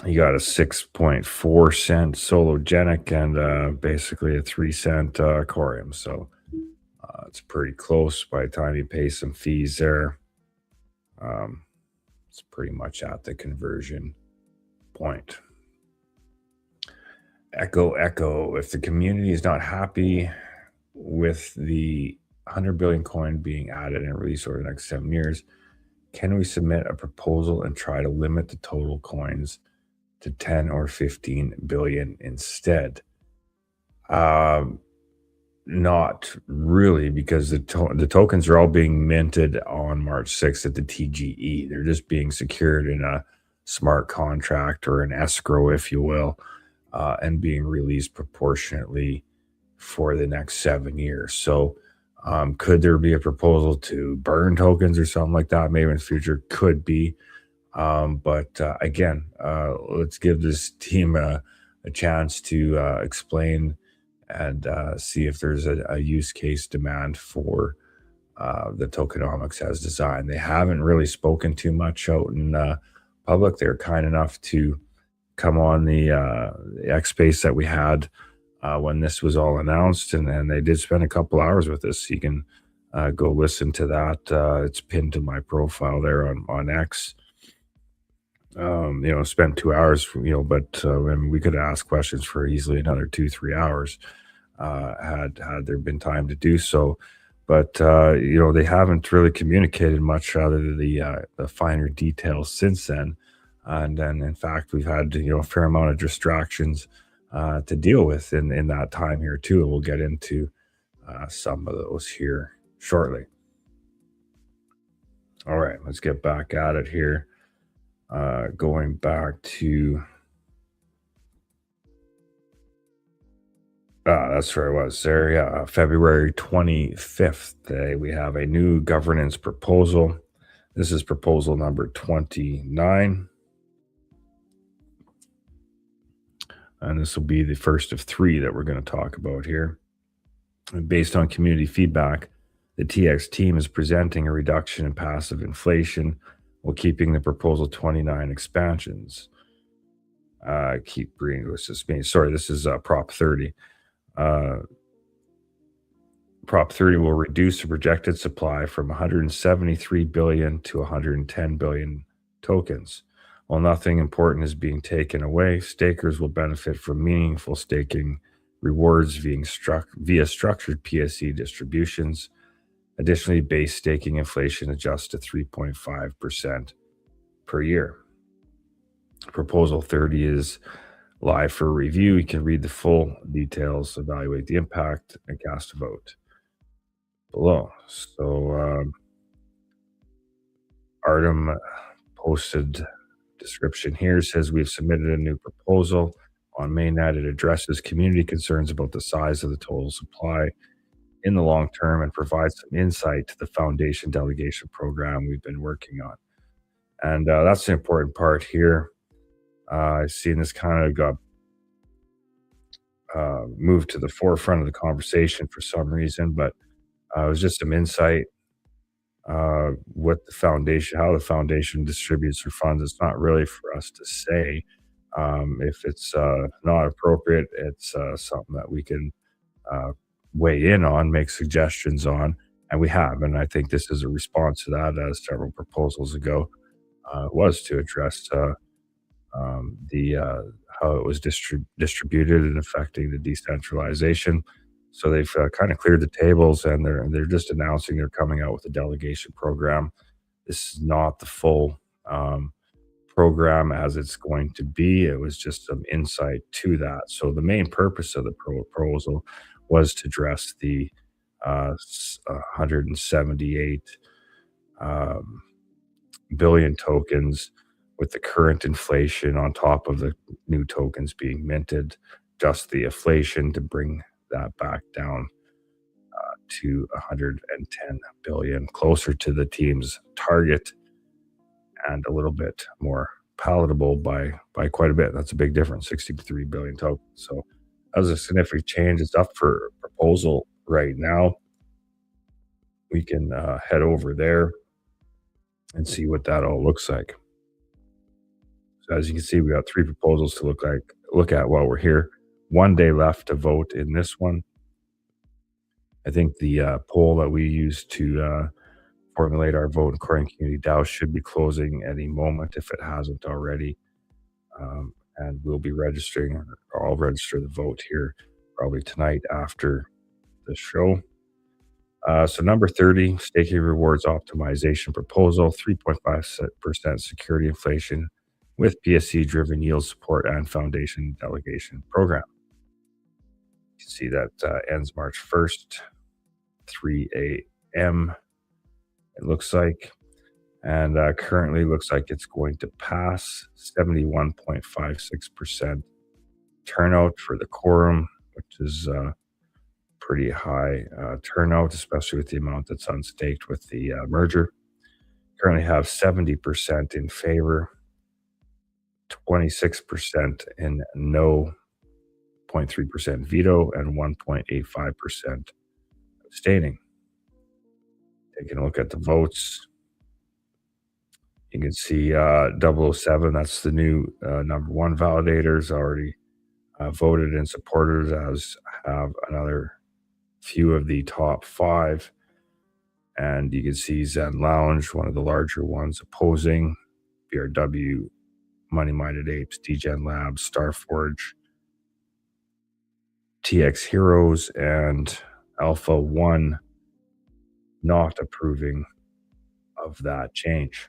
You got a 6.4 cent Sologenic and basically a 3 cent Corium. So it's pretty close by the time you pay some fees there. It's pretty much at the conversion point. Echo, echo. If the community is not happy with the 100 billion coin being added and released over the next 7 years, can we submit a proposal and try to limit the total coins to 10 or 15 billion instead? Not really, because the tokens are all being minted on March 6th at the TGE. They're just being secured in a smart contract or an escrow, if you will, and being released proportionately for the next 7 years. So could there be a proposal to burn tokens or something like that? Maybe in the future, could be. But again, let's give this team a chance to explain and see if there's a use case demand for the tokenomics as designed. They haven't really spoken too much out in public. They're kind enough to come on the X Space that we had when this was all announced, and they did spend a couple hours with us. You can go listen to that. It's pinned to my profile there on X. Spent 2 hours, but we could ask questions for easily another 2-3 hours had there been time to do so. But they haven't really communicated much other than the finer details since then. And then, in fact, we've had a fair amount of distractions to deal with in that time here too. We'll get into some of those here shortly. All right, let's get back at it here. Going back to that's where I was there. Yeah, February 25th. We have a new governance proposal. This is proposal number 29. And this will be the first of 3 that we're going to talk about here. And based on community feedback, the TX team is presenting a reduction in passive inflation while keeping the proposal 29 expansions. Keep reading. This is Prop 30. Prop 30 will reduce the projected supply from 173 billion to 110 billion tokens. While nothing important is being taken away, stakers will benefit from meaningful staking rewards via structured PSE distributions. Additionally, base staking inflation adjusts to 3.5% per year. Proposal 30 is live for review. You can read the full details, evaluate the impact, and cast a vote below. So Artem posted description here, says we've submitted a new proposal on mainnet. It addresses community concerns about the size of the total supply in the long term and provides some insight to the foundation delegation program we've been working on. And that's the important part here. I've seen this kind of got moved to the forefront of the conversation for some reason, but it was just some insight what the foundation, how the foundation distributes their funds. It's not really for us to say. If it's not appropriate, it's something that we can weigh in on, make suggestions on, and we have. And I think this is a response to that, as several proposals ago was to address how it was distributed and affecting the decentralization. So they've kind of cleared the tables, and they're just announcing they're coming out with a delegation program. This is not the full program as it's going to be. It was just some insight to that. So the main purpose of the proposal was to address the 178 billion tokens, with the current inflation on top of the new tokens being minted, just the inflation to bring that back down to 110 billion, closer to the team's target and a little bit more palatable by quite a bit. That's a big difference, 63 billion tokens. So that was a significant change. It's up for proposal right now. We can head over there and see what that all looks like. So as you can see, we got 3 proposals to look at while we're here. 1 day left to vote in this one. I think the poll that we used to formulate our vote in Korean Community DAO should be closing any moment if it hasn't already. And we'll be registering, or I'll register the vote here probably tonight after the show. So number 30, staking rewards optimization proposal, 3.5% security inflation with PSC-driven yield support and foundation delegation program. You can see that ends March 1st, 3 a.m. it looks like. And currently looks like it's going to pass 71.56% turnout for the quorum, which is pretty high turnout, especially with the amount that's unstaked with the merger. Currently have 70% in favor, 26% in no, 0.3% veto, and 1.85% abstaining. Taking a look at the votes, you can see 007, that's the new number 1 validators, already voted and supported, as have another few of the top 5. And you can see Zen Lounge, one of the larger ones, opposing, BRW, Money Minded Apes, DGen Labs, Starforge, TX Heroes, and Alpha 1 not approving of that change.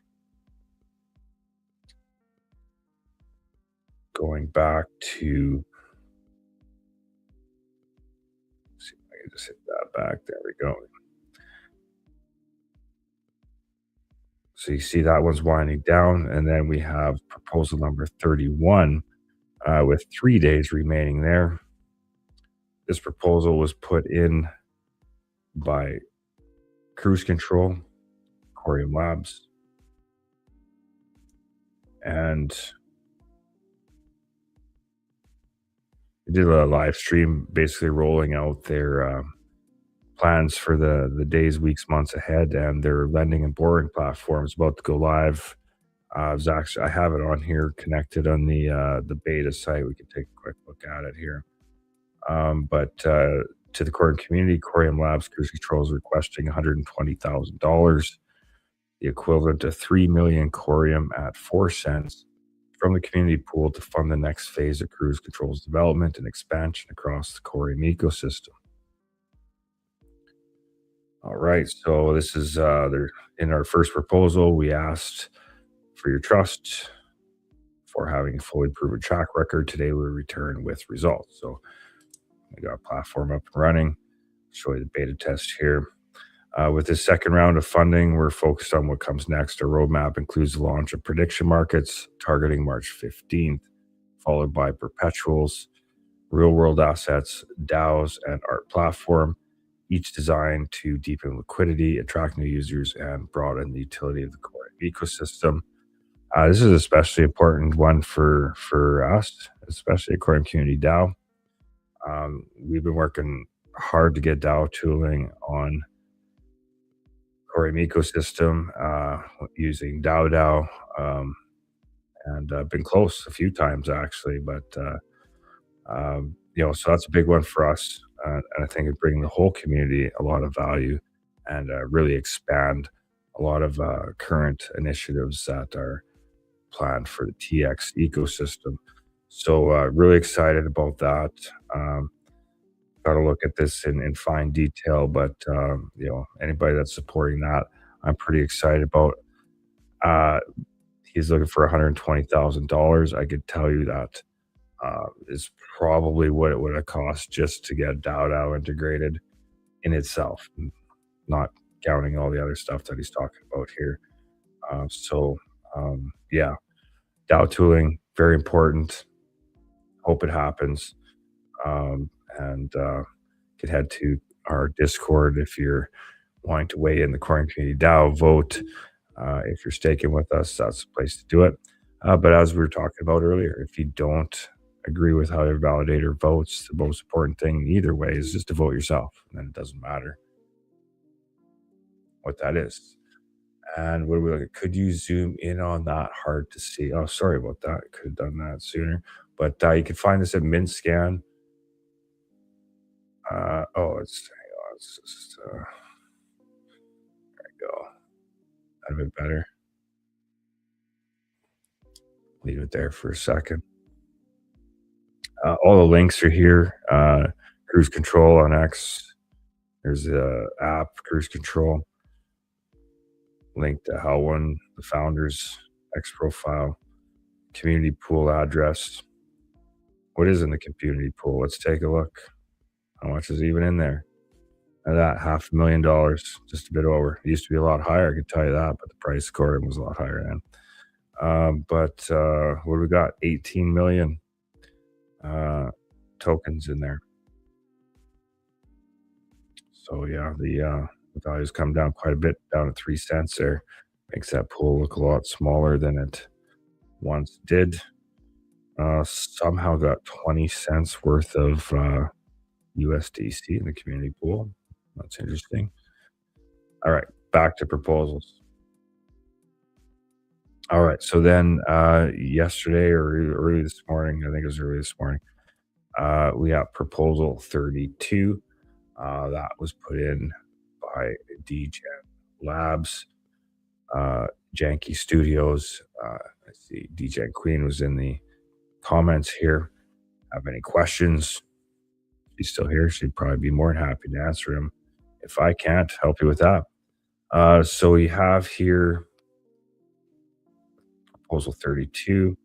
Going back to, let's see if I can just hit that back. There we go. So you see that one's winding down, and then we have proposal number 31 with 3 days remaining there. This proposal was put in by Cruise Control, Corium Labs, and they did a live stream basically rolling out their plans for the days, weeks, months ahead, and their lending and borrowing platform is about to go live. I have it on here connected on the beta site. We can take a quick look at it here. But to the Corium community, Corium Labs Cruise Control is requesting $120,000, the equivalent to 3 million Corium at 4 cents from the community pool to fund the next phase of Cruise Control's development and expansion across the Corium ecosystem. All right, so this is in our first proposal, we asked for your trust for having a fully proven track record. Today we return with results. So we got a platform up and running. Show you the beta test here. With this second round of funding, we're focused on what comes next. Our roadmap includes the launch of prediction markets targeting March 15th, followed by perpetuals, real-world assets, DAOs, and art platform, each designed to deepen liquidity, attract new users, and broaden the utility of the core ecosystem. This is an especially important one for us, especially at Corium Community DAO. We've been working hard to get DAO tooling on Corium ecosystem using DAO, and I've been close a few times actually, but so that's a big one for us, and I think it brings the whole community a lot of value and really expand a lot of current initiatives that are planned for the TX ecosystem. So really excited about that. Got to look at this in fine detail, but anybody that's supporting that, I'm pretty excited about. He's looking for $120,000. I could tell you that is probably what it would have cost just to get DAO integrated in itself, not counting all the other stuff that he's talking about here. Yeah, DAO tooling, very important. Hope it happens. And you can head to our Discord if you're wanting to weigh in the Coin Community DAO vote. If you're staking with us, that's the place to do it. But as we were talking about earlier, if you don't agree with how your validator votes, the most important thing either way is just to vote yourself. And then it doesn't matter what that is. And what do we look at? Could you zoom in on that? Hard to see. Oh, sorry about that. Could have done that sooner. But you can find this at MintScan. It's just there we go. A bit better. Leave it there for a second. All the links are here. Cruise Control on X. There's the app, Cruise Control. Link to Howlin, the founder's X profile. Community pool address. What is in the community pool? Let's take a look. How much is even in there? And that $500,000, just a bit over. It used to be a lot higher, I can tell you that, but the price scored was a lot higher then. What do we got? 18 million tokens in there. So yeah, the value's come down quite a bit, down to 3 cents there. Makes that pool look a lot smaller than it once did. Somehow got 20 cents worth of USDC in the community pool. That's interesting. All right, back to proposals. All right, so then yesterday or early this morning, I think it was early this morning, we got proposal 32. That was put in by DGen Labs, Janky Studios. I see DGen Queen was in the comments here. Have any questions? She's still here. She'd probably be more than happy to answer them. If I can't, help you with that. So we have here proposal 32.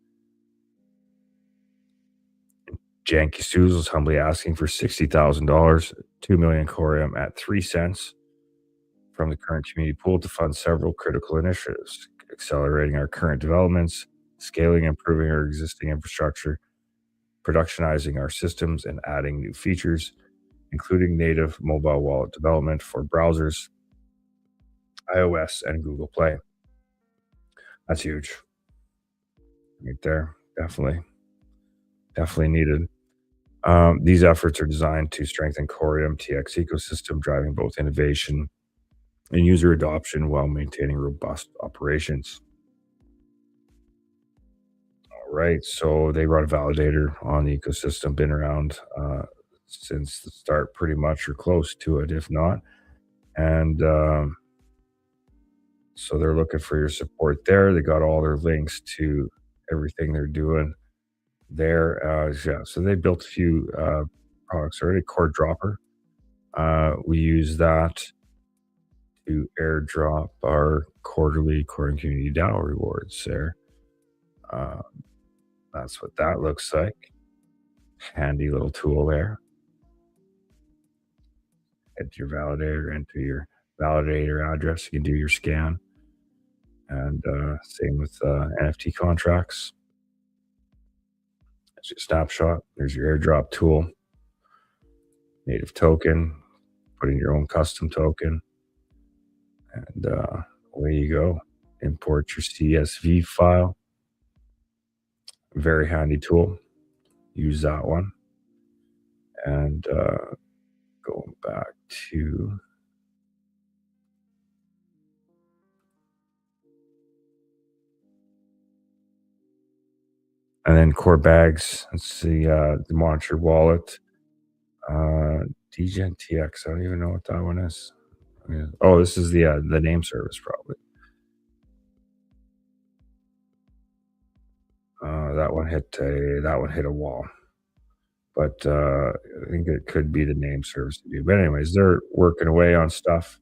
Janky Studios was humbly asking for $60,000, 2 million Corium at 3 cents from the current community pool to fund several critical initiatives, accelerating our current developments, scaling and improving our existing infrastructure, productionizing our systems, and adding new features, including native mobile wallet development for browsers, iOS, and Google Play. That's huge. Right there. Definitely needed. These efforts are designed to strengthen Corium TX ecosystem, driving both innovation and user adoption while maintaining robust operations. All right, so they run a validator on the ecosystem, been around since the start pretty much, or close to it, if not. And so they're looking for your support there. They got all their links to everything they're doing there. Yeah, so they built a few products already. Core Dropper. We use that to airdrop our quarterly Core Community DAO rewards there. That's what that looks like. Handy little tool there. Enter your validator, enter your validator address. You can do your scan. And same with NFT contracts. That's your snapshot. There's your airdrop tool. Native token. Put in your own custom token. And away you go. Import your CSV file. Very handy tool. Use that one. And going back to and then core bags. Let's see the monitor wallet. DGen TX. I don't even know what that one is. Oh, this is the name service probably. That one hit a wall, but I think it could be the name service to do. But anyways, they're working away on stuff.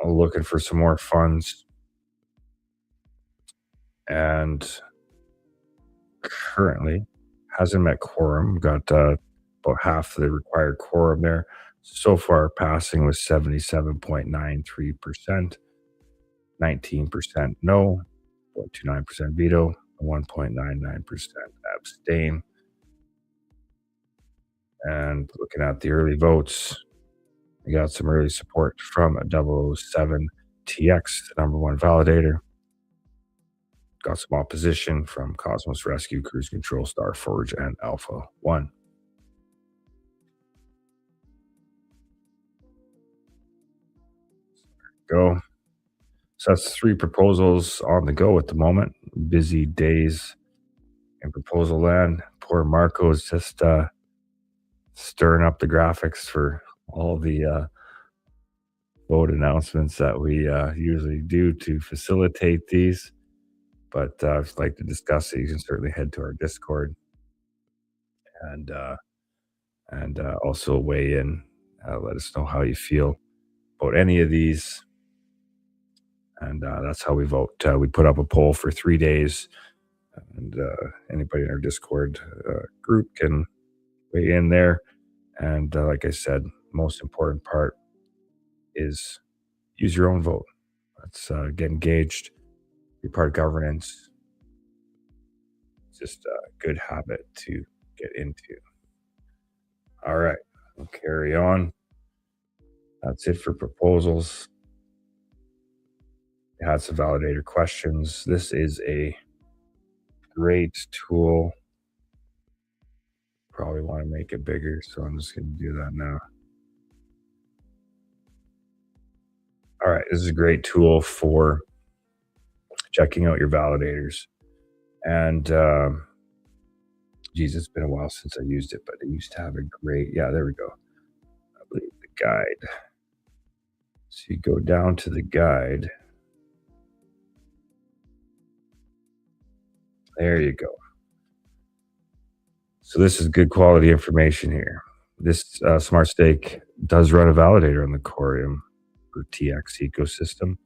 I'm looking for some more funds, and currently hasn't met quorum. Got about half the required quorum there. So far, passing was 77.93%, 19% no, 0.29% veto, 1.99% abstain. And looking at the early votes, we got some early support from 007 TX, the #1 validator. Got some opposition from Cosmos Rescue, Cruise Control, Starforge, and Alpha 1. Go. So that's 3 proposals on the go at the moment. Busy days in proposal land. Poor Marco is just stirring up the graphics for all the vote announcements that we usually do to facilitate these. But if you'd like to discuss it, you can certainly head to our Discord and also weigh in. Let us know how you feel about any of these. And that's how we vote. We put up a poll for 3 days, and anybody in our Discord group can weigh in there. And like I said, most important part is use your own vote. Let's get engaged, be part of governance. It's just a good habit to get into. All right, we'll carry on. That's it for proposals. We had some validator questions. This is a great tool. Probably want to make it bigger, so I'm just going to do that now. All right, this is a great tool for checking out your validators. And geez, it's been a while since I used it, but I used to have a great, yeah, there we go. I believe the guide. So you go down to the guide. There you go. So this is good quality information here. This Smart Stake does run a validator on the Corium or TX ecosystem.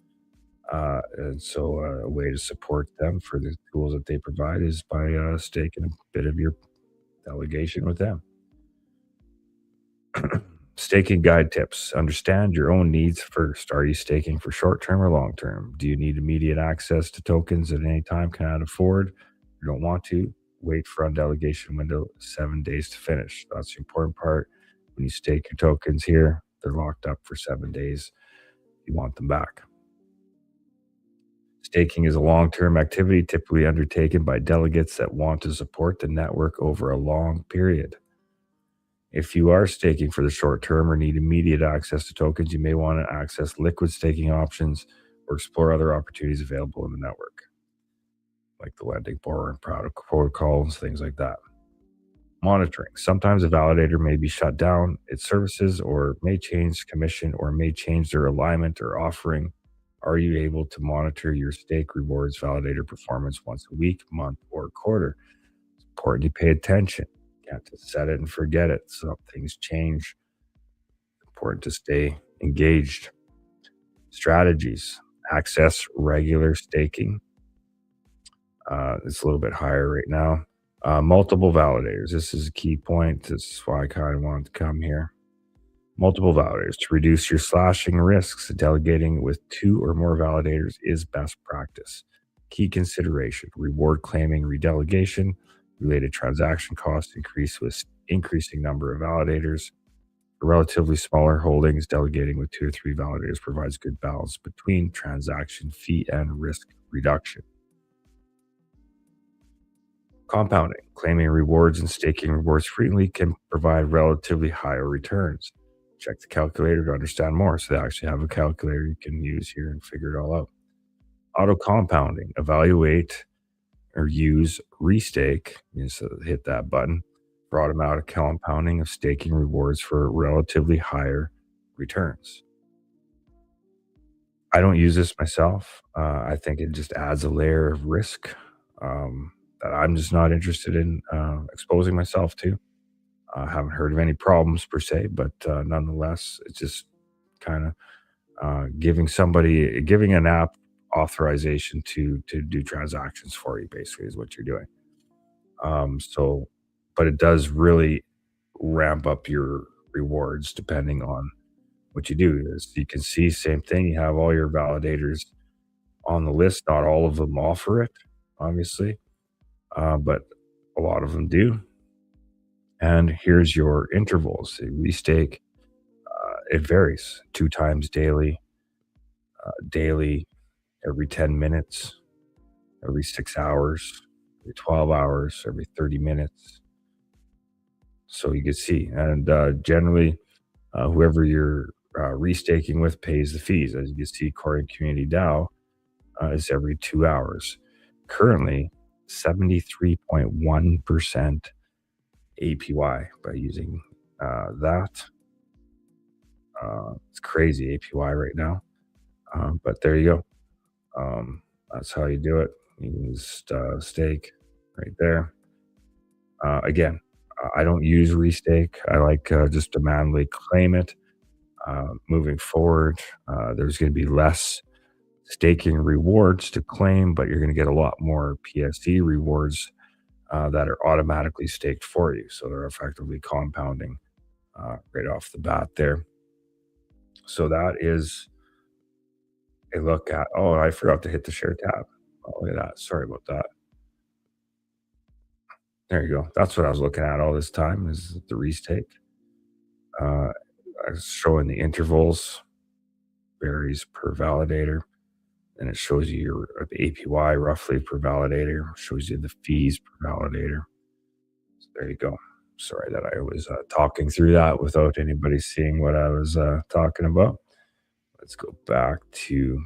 And so a way to support them for the tools that they provide is by staking a bit of your delegation with them. Staking guide tips. Understand your own needs first. Are you staking for short-term or long-term? Do you need immediate access to tokens at any time? Cannot afford? You don't want to? Wait for undelegation window 7 days to finish. That's the important part. When you stake your tokens here, they're locked up for 7 days. You want them back. Staking is a long-term activity typically undertaken by delegates that want to support the network over a long period. If you are staking for the short term or need immediate access to tokens, you may want to access liquid staking options or explore other opportunities available in the network, like the lending, borrowing protocols, things like that. Monitoring. Sometimes a validator may be shut down, its services, or may change commission, or may change their alignment or offering. Are you able to monitor your stake rewards validator performance once a week, month, or quarter? It's important you pay attention. You have to set it and forget it. So things change. It's important to stay engaged. Strategies. Access regular staking. It's a little bit higher right now. Multiple validators. This is a key point. This is why I kind of wanted to come here. Multiple validators. To reduce your slashing risks, delegating with 2 or more validators is best practice. Key consideration. Reward claiming redelegation. Related transaction costs increase with increasing number of validators. For relatively smaller holdings, delegating with 2 or 3 validators provides good balance between transaction fee and risk reduction. Compounding. Claiming rewards and staking rewards frequently can provide relatively higher returns. Check the calculator to understand more. So they actually have a calculator you can use here and figure it all out. Auto compounding. Evaluate or use restake. Just hit that button for automatic compounding of staking rewards for relatively higher returns. I don't use this myself. I think it just adds a layer of risk that I'm just not interested in exposing myself to. I haven't heard of any problems per se, but nonetheless, it's just kind of giving an app authorization to do transactions for you, basically, is what you're doing. But it does really ramp up your rewards depending on what you do. As you can see, same thing. You have all your validators on the list. Not all of them offer it, obviously. but a lot of them do. And here's your intervals. A restake, it varies 2 times daily, daily every 10 minutes, every 6 hours, every 12 hours, every 30 minutes. So you can see. And generally, whoever you're restaking with pays the fees. As you can see, Core and Community DAO is every 2 hours. Currently, 73.1% APY by using that. It's crazy APY right now. But there you go. That's how you do it. You can just stake right there. Again, I don't use restake. I like just to manually claim it. Moving forward, there's going to be less staking rewards to claim, but you're going to get a lot more PSE rewards that are automatically staked for you. So they're effectively compounding right off the bat there. So that is a look at, oh, I forgot to hit the share tab. Oh, look at that. Sorry about that. There you go. That's what I was looking at all this time is the restake. I was showing the intervals, varies per validator. And it shows you your APY roughly per validator, shows you the fees per validator. So there you go. Sorry that I was talking through that without anybody seeing what I was talking about. Let's go back to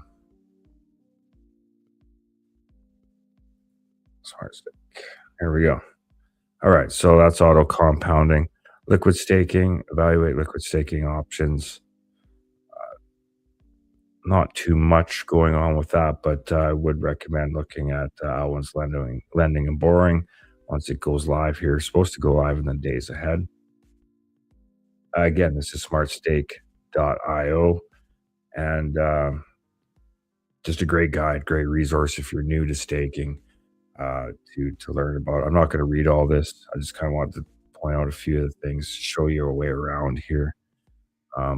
Smart Stake. There we go. All right, so that's auto compounding. Liquid staking, evaluate liquid staking options. Not too much going on with that, but I would recommend looking at Alwyn's lending and borrowing once it goes live here. It's supposed to go live in the days ahead. Again, this is smartstake.io, and just a great guide, great resource if you're new to staking to learn about. I'm not going to read all this. I just kind of wanted to point out a few of the things, show you a way around here.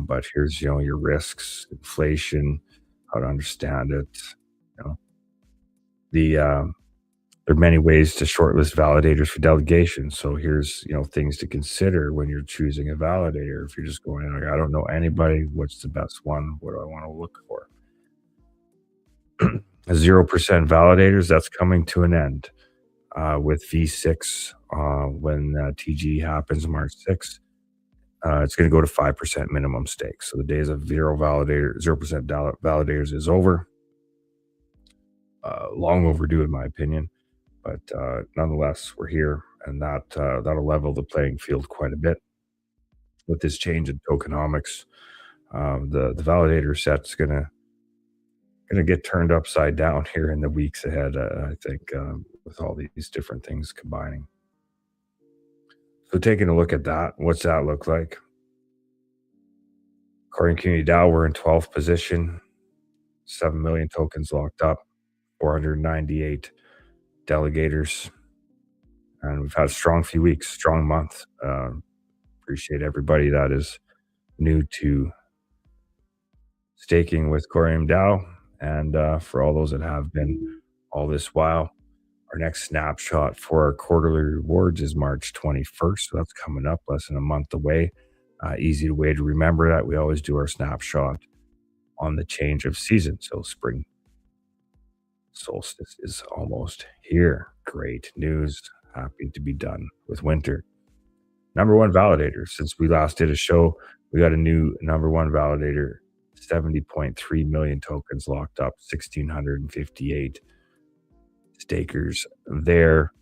But here's, your risks, inflation, how to understand it. There are many ways to shortlist validators for delegation. So here's, things to consider when you're choosing a validator. If you're just going in, like, I don't know anybody, what's the best one? What do I want to look for? 0% validators, that's coming to an end with V6 when TG happens March 6th. It's going to go to 5% minimum stake. So the days of 0% validators is over. Long overdue, in my opinion. But nonetheless, we're here, and that'll level the playing field quite a bit. With this change in tokenomics, the validator set's gonna get turned upside down here in the weeks ahead. I think with all these different things combining. So taking a look at that, what's that look like? Core and Community DAO, we're in 12th position, 7 million tokens locked up, 498 delegators, and we've had a strong few weeks, strong month. Appreciate everybody that is new to staking with Corium DAO, and for all those that have been all this while. Our next snapshot for our quarterly rewards is March 21st, so that's coming up, less than a month away. Easy way to remember that. We always do our snapshot on the change of season, so spring solstice is almost here. Great news. Happy to be done with winter. Number one validator. Since we last did a show, we got a new number one validator, 70.3 million tokens locked up, 1,658 stakers there.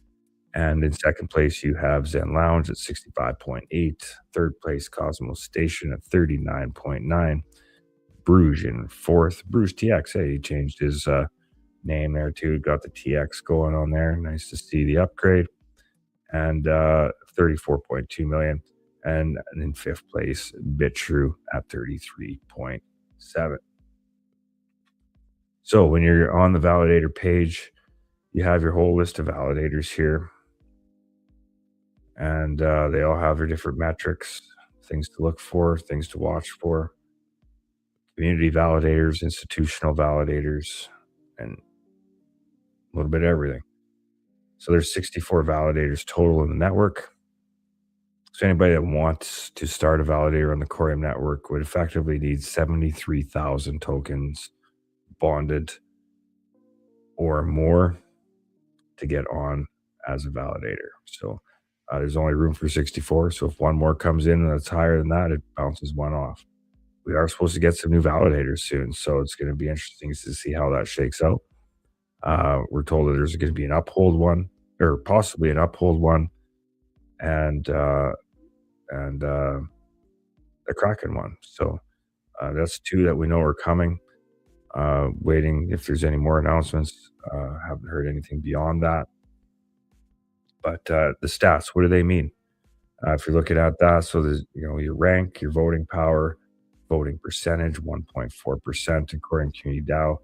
And in second place, you have Zen Lounge at 65.8. Third place, Cosmos Station at 39.9. Bruges in fourth. Bruges TX, hey, he changed his name there too. Got the TX going on there. Nice to see the upgrade. And 34.2 million. And in fifth place, BitTrue at 33.7. So when you're on the validator page, you have your whole list of validators here. And they all have their different metrics, things to look for, things to watch for. Community validators, institutional validators, and a little bit of everything. So there's 64 validators total in the network. So anybody that wants to start a validator on the Corium network would effectively need 73,000 tokens bonded or more to get on as a validator. So there's only room for 64. So if one more comes in that's higher than that, it bounces one off. We are supposed to get some new validators soon, so it's going to be interesting to see how that shakes out. We're told that there's going to be an uphold one, or possibly an uphold one, and a Kraken one. So that's two that we know are coming. Waiting if there's any more announcements. Haven't heard anything beyond that. But the stats, what do they mean? If you're looking at that, so there's your rank, your voting power, voting percentage, 1.4% according to Community DAO.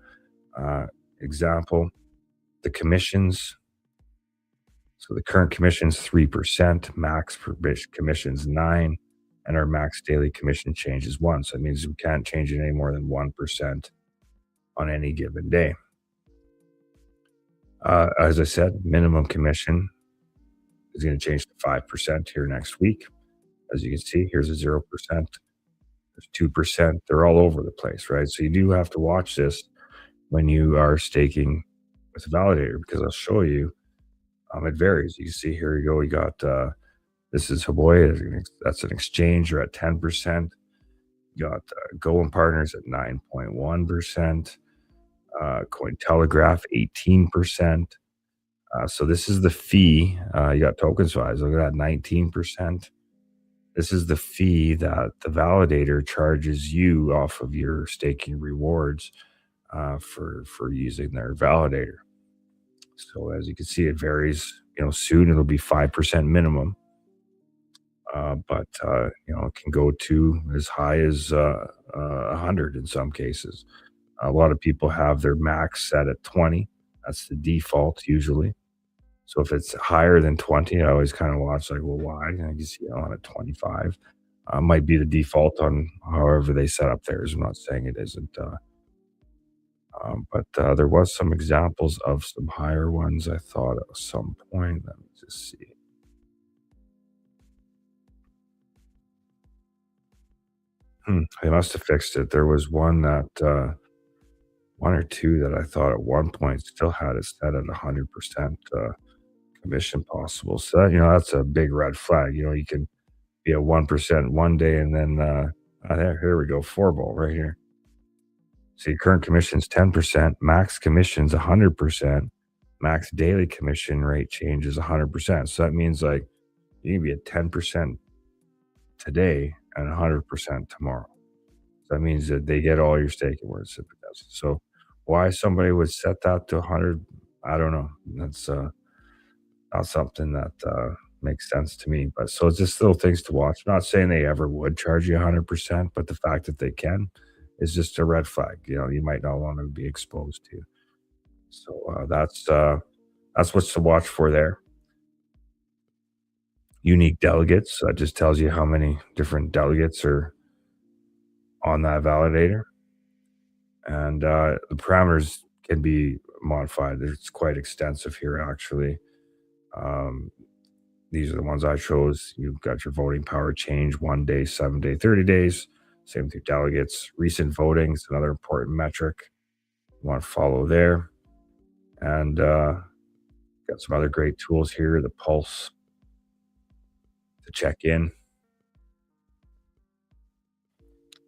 Example, the commissions. So the current commission's 3%, max commission's 9%, and our max daily commission change is 1%. So it means we can't change it any more than 1% on any given day. As I said, minimum commission is going to change to 5% here next week. As you can see, here's a 0%, there's 2%. They're all over the place, right? So you do have to watch this when you are staking with a validator, because I'll show you it varies. You can see here you go. You got this is Haboy. That's an exchange. You're at 10%. You got Go and Partners at 9.1%. Cointelegraph 18%. So this is the fee. You got TokensWise. Look at that, 19%. This is the fee that the validator charges you off of your staking rewards for using their validator. So as you can see, it varies. Soon it'll be 5% minimum, but it can go to as high as 100 in some cases. A lot of people have their max set at 20. That's the default usually. So if it's higher than 20, I always kind of watch like, well, why? And I can see on at 25. Might be the default on however they set up theirs. I'm not saying it isn't. But there was some examples of some higher ones, I thought, at some point. Let me just see. They must have fixed it. There was one that, one or two that I thought at one point still had it set at 100% commission possible. So that, that's a big red flag. You can be at 1% one day and then here we go, 4-ball right here. So your current commission's 10%, max commission's 100%, max daily commission rate change is 100%. So that means like you can be at 10% today and 100% tomorrow. So that means that they get all your staking where it's at. So why somebody would set that to 100, I don't know. That's not something that makes sense to me. But so it's just little things to watch. I'm not saying they ever would charge you 100%, but the fact that they can is just a red flag. You might not want to be exposed to. So that's what's to watch for there. Unique delegates. That just tells you how many different delegates are on that validator. And the parameters can be modified. It's quite extensive here, actually. These are the ones I chose. You've got your voting power change 1 day, 7 day, 30 days. Same with your delegates. Recent voting is another important metric you want to follow there. And got some other great tools here. The Pulse to check in.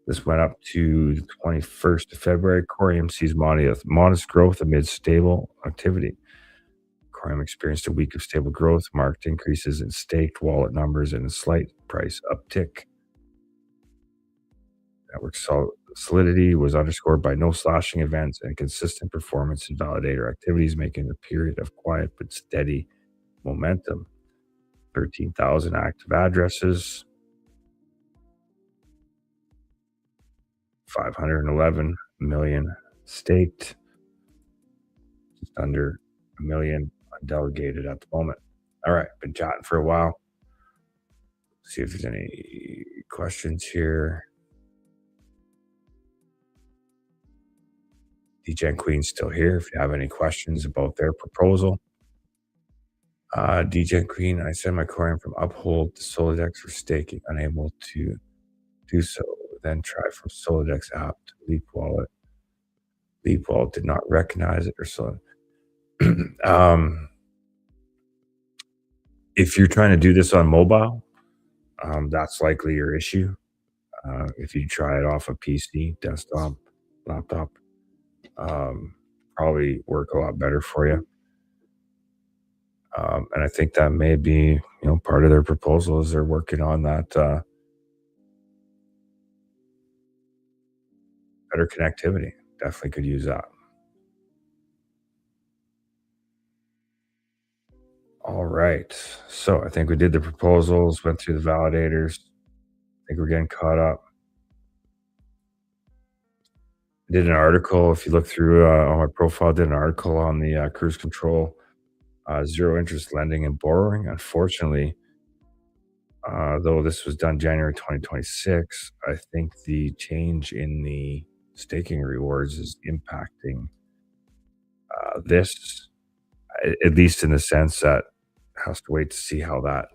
This went up to the 21st of February. Corium sees modest growth amid stable activity. Corium experienced a week of stable growth, marked increases in staked wallet numbers, and a slight price uptick. Network solidity was underscored by no slashing events and consistent performance in validator activities, making a period of quiet but steady momentum. 13,000 active addresses, 511 million staked, just under a million undelegated at the moment. All right, been chatting for a while. See if there's any questions here. DJ and Queen's still here. If you have any questions about their proposal, DJ Queen, I send my Corium from Uphold to Solidex for staking, unable to do so. Then try from Solidex app to Leap Wallet. Leap Wallet did not recognize it or so. If you're trying to do this on mobile, that's likely your issue. If you try it off a PC, desktop, laptop, probably work a lot better for you. And I think that may be, part of their proposal is they're working on that better connectivity. Definitely could use that. All right. So I think we did the proposals, went through the validators. I think we're getting caught up. I did an article. If you look through on my profile, I did an article on the cruise control, zero interest lending and borrowing. Unfortunately, though this was done January 2026, I think the change in the staking rewards is impacting this, at least in the sense that has to wait to see how that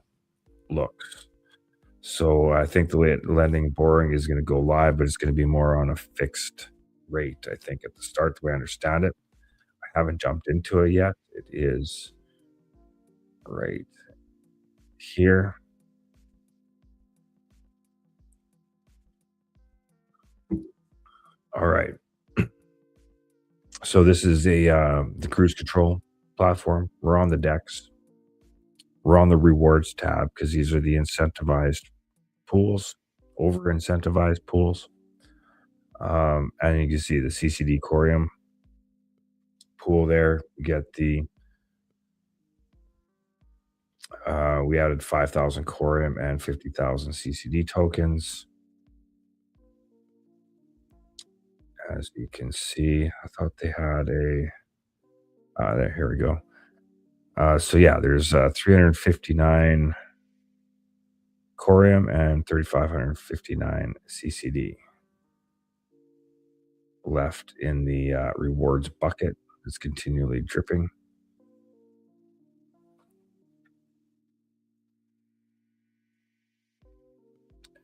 looks. So I think the way lending and borrowing is going to go live, but it's going to be more on a fixed rate, I think, at the start, the way I understand it. I haven't jumped into it yet. It is right here. All right. So this is the cruise control platform. We're on the DEX. We're on the rewards tab because these are the incentivized pools, over incentivized pools. And you can see the CCD Corium pool there. You get the we added 5,000 Corium and 50,000 CCD tokens. As you can see, I thought they had a here we go. So yeah, there's 359 Corium and 3,559 CCD left in the rewards bucket. It's continually dripping.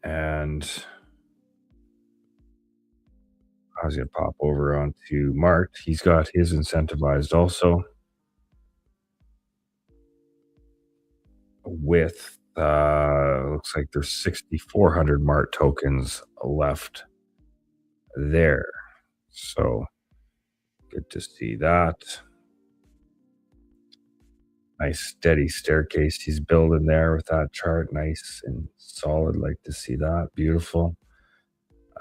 And I was going to pop over onto Mart. He's got his incentivized also with, looks like there's 6,400 Mart tokens left there. So good to see that. Nice steady staircase he's building there with that chart. Nice and solid. Like to see that. Beautiful.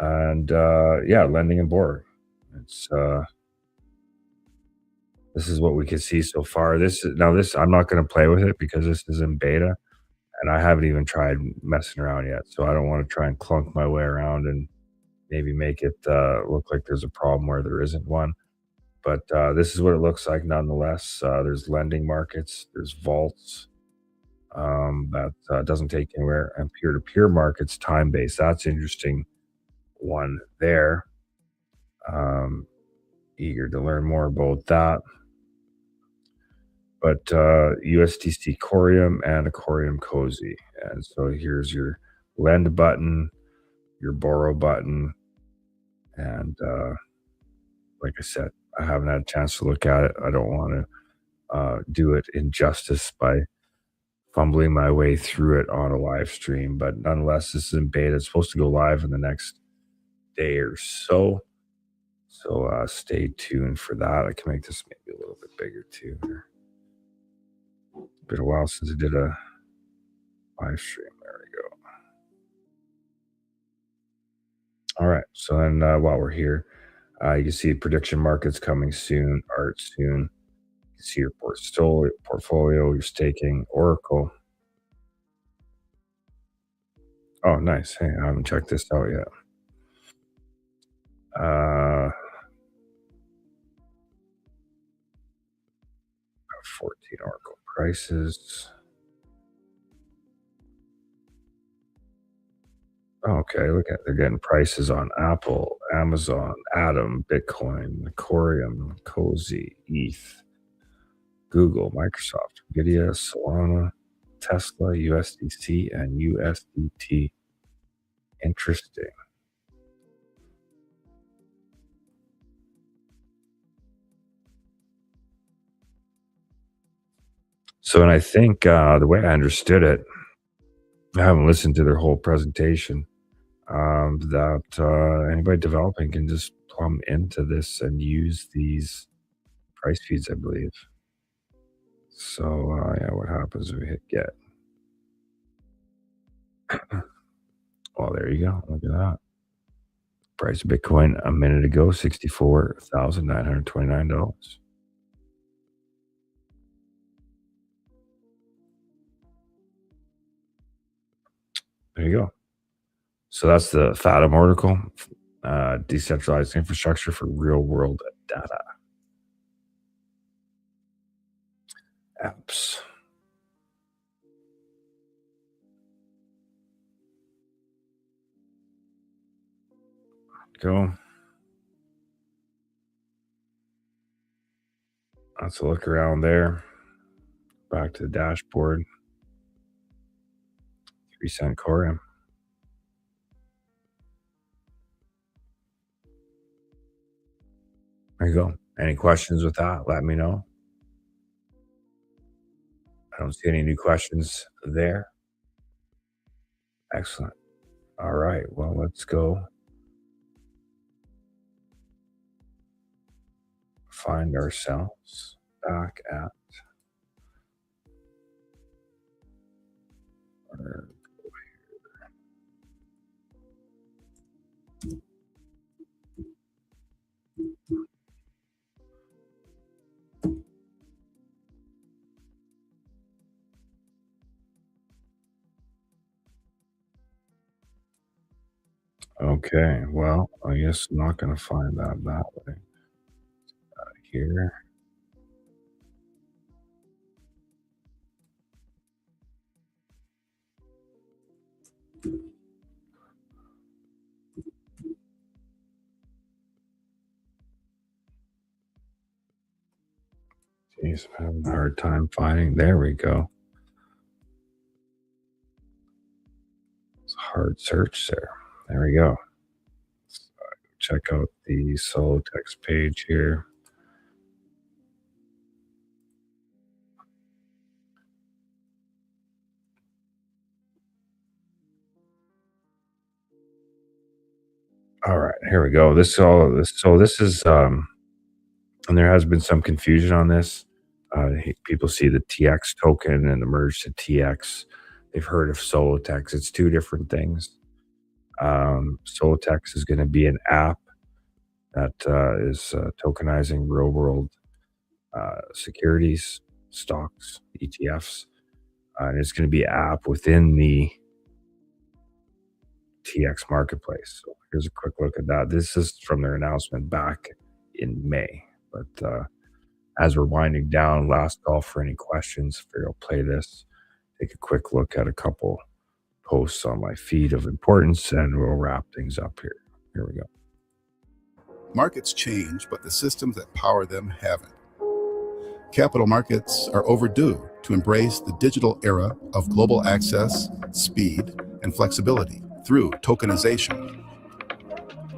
And yeah, lending and borrowing. It's this is what we can see so far. This I'm not going to play with it because this is in beta, and I haven't even tried messing around yet. So I don't want to try and clunk my way around and maybe make it look like there's a problem where there isn't one. But this is what it looks like nonetheless. There's lending markets, there's vaults that doesn't take anywhere, and peer-to-peer markets, time-based. That's interesting one there. Eager to learn more about that. But USDC Corium and a Corium Cozy. And so here's your lend button, your borrow button, and like I said, I haven't had a chance to look at it. I don't want to do it injustice by fumbling my way through it on a live stream. But nonetheless, this is in beta. It's supposed to go live in the next day or so. So stay tuned for that. I can make this maybe a little bit bigger too. Been a while since I did a live stream. There we go. All right. So then while we're here, you can see prediction markets coming soon, art soon. You can see your portfolio, your staking, Oracle. Oh, nice. Hey, I haven't checked this out yet. 14 Oracle prices. Okay, look at they're getting prices on Apple, Amazon, Atom, Bitcoin, Corium, Cozy, ETH. Google, Microsoft, NVIDIA, Solana, Tesla, USDC, and USDT. Interesting. So, and I think the way I understood it, I haven't listened to their whole presentation, that anybody developing can just plumb into this and use these price feeds, I believe. So, yeah, what happens if we hit get? Well, there you go. Look at that. Price of Bitcoin a minute ago, $64,929. There you go. So that's the Fathom article, decentralized infrastructure for real world data. Apps. Go. Let's look around there. Back to the dashboard. 3-cent Corium. There you go. Any questions with that? Let me know. I don't see any new questions there. Excellent. All right. Well, let's go find ourselves back at our Okay, well, I guess I'm not going to find that way. Here. Jeez, I'm having a hard time finding. There we go. It's a hard search there. There we go. So check out the solo text page here. All right, here we go. This is and there has been some confusion on this. People see the TX token and the merge to TX. They've heard of Solotex. It's two different things. Solotex is going to be an app that is tokenizing real world securities, stocks, ETFs. And it's going to be an app within the TX marketplace. So here's a quick look at that. This is from their announcement back in May. But as we're winding down, last call for any questions. I'll play this, take a quick look at a couple posts on my feed of importance, and we'll wrap things up here. Here we go. Markets change, but the systems that power them haven't. Capital markets are overdue to embrace the digital era of global access, speed, and flexibility through tokenization.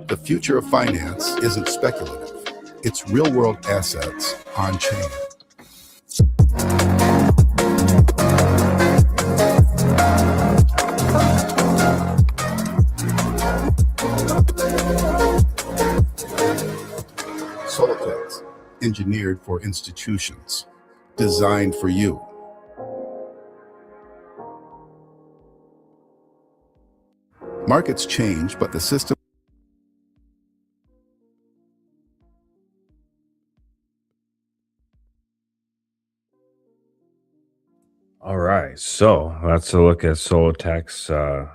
The future of finance isn't speculative. It's real-world assets on-chain. Solotex, engineered for institutions, designed for you. Markets change, but the system. All right, so let's look at Solotex.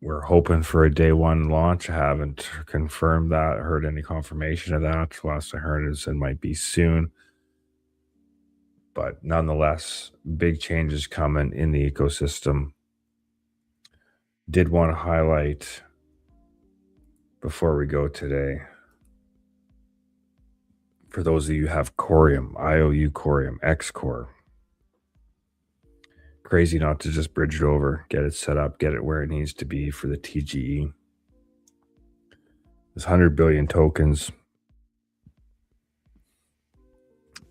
We're hoping for a day one launch. I haven't confirmed that, heard any confirmation of that. Last I heard is it might be soon. But nonetheless, big changes coming in the ecosystem. Did want to highlight before we go today, for those of you who have Corium, IOU Corium, X Core. Crazy not to just bridge it over, get it set up, get it where it needs to be for the TGE. There's 100 billion tokens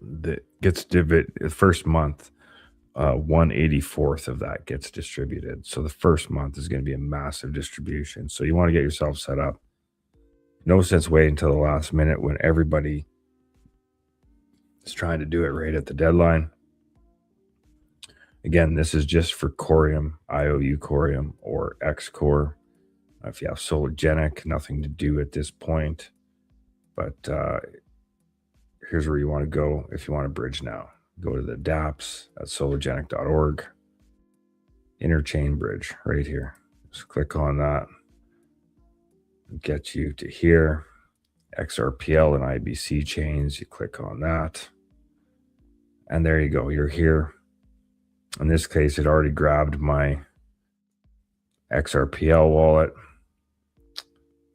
that gets divided the first month. 1/84th of that gets distributed. So the first month is going to be a massive distribution. So you want to get yourself set up. No sense waiting until the last minute when everybody is trying to do it right at the deadline. Again, this is just for Corium, IOU Corium, or X Core. If you have Sologenic, nothing to do at this point. But here's where you want to go if you want to bridge now. Go to the dApps at sologenic.org. Interchain bridge right here. Just click on that. Get you to here. XRPL and IBC chains. You click on that. And there you go. You're here. In this case, it already grabbed my XRPL wallet.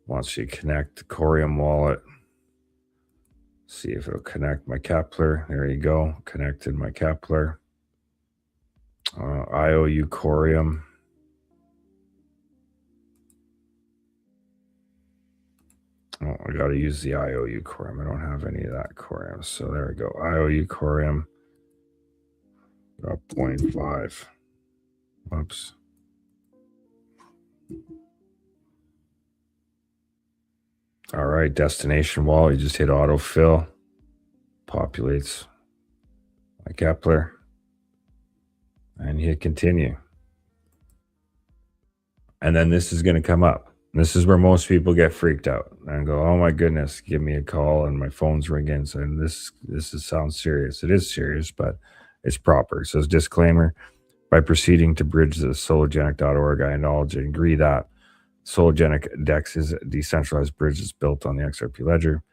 Once you connect the Corium wallet, see if it'll connect my Kepler. There you go. Connected my Kepler. IOU Corium. Oh, I got to use the IOU Corium. I don't have any of that Corium. So there we go. IOU Corium. Got 0.5. Oops. All right, destination wallet. You just hit autofill. Populates my Kepler. And you hit continue. And then this is going to come up. This is where most people get freaked out and go, oh my goodness, give me a call, and my phone's ringing. So this sounds serious. It is serious, but it's proper. It says disclaimer, by proceeding to bridge the sologenic.org, I acknowledge and agree that Sologenic DEX is a decentralized bridge that's built on the XRP ledger.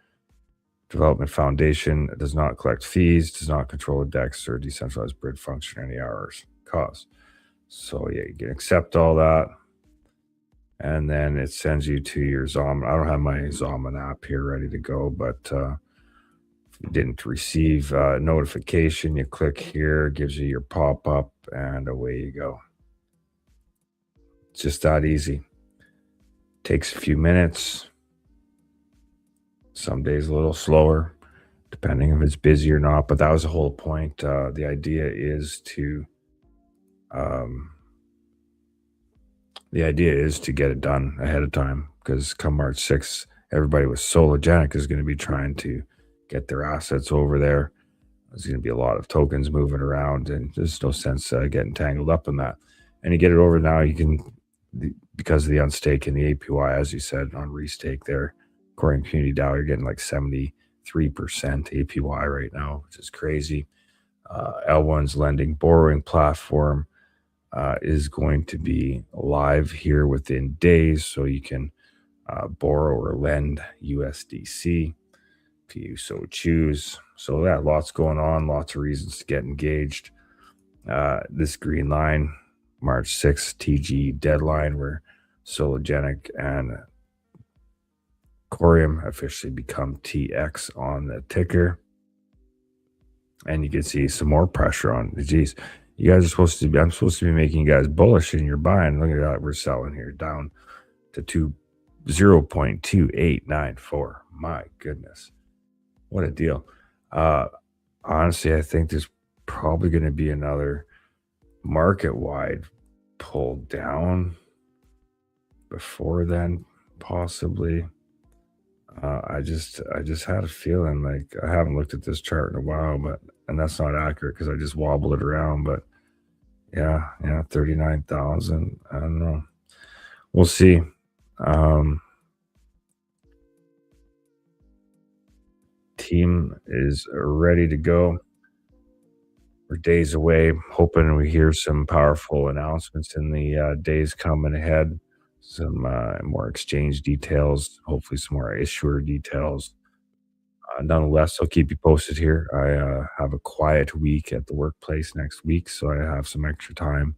Development Foundation does not collect fees, does not control a DEX or decentralized bridge function or any hours cost. So yeah, you can accept all that. And then it sends you to your Zomin. I don't have my Zomin app here ready to go, but if you didn't receive a notification, you click here, gives you your pop-up, and away you go. It's just that easy. Takes a few minutes. Some days a little slower, depending if it's busy or not. But that was the whole point. The idea is to get it done ahead of time, because come March 6th, everybody with Sologenic is going to be trying to get their assets over there. There's going to be a lot of tokens moving around, and there's no sense getting tangled up in that. And you get it over now, you can, because of the unstake and the APY, as you said, on restake there, Corium Community DAO, you're getting like 73% APY right now, which is crazy. L1's lending borrowing platform is going to be live here within days, so you can borrow or lend USDC if you so choose. So yeah, lots going on, lots of reasons to get engaged. This green line, March 6th TG deadline, where Sologenic and Corium officially become TX on the ticker. And you can see some more pressure on the G's. You guys are supposed to be, I'm supposed to be making you guys bullish, and you're buying. Look at that. We're selling here down to 0.2894. My goodness. What a deal. Honestly, I think there's probably going to be another market-wide pull down before then, possibly. I just had a feeling, like, I haven't looked at this chart in a while, and that's not accurate because I just wobbled it around. But yeah, 39,000. I don't know. We'll see. Team is ready to go. We're days away, hoping we hear some powerful announcements in the days coming ahead. Some more exchange details, hopefully some more issuer details. Nonetheless, I'll keep you posted here. I have a quiet week at the workplace next week, so I have some extra time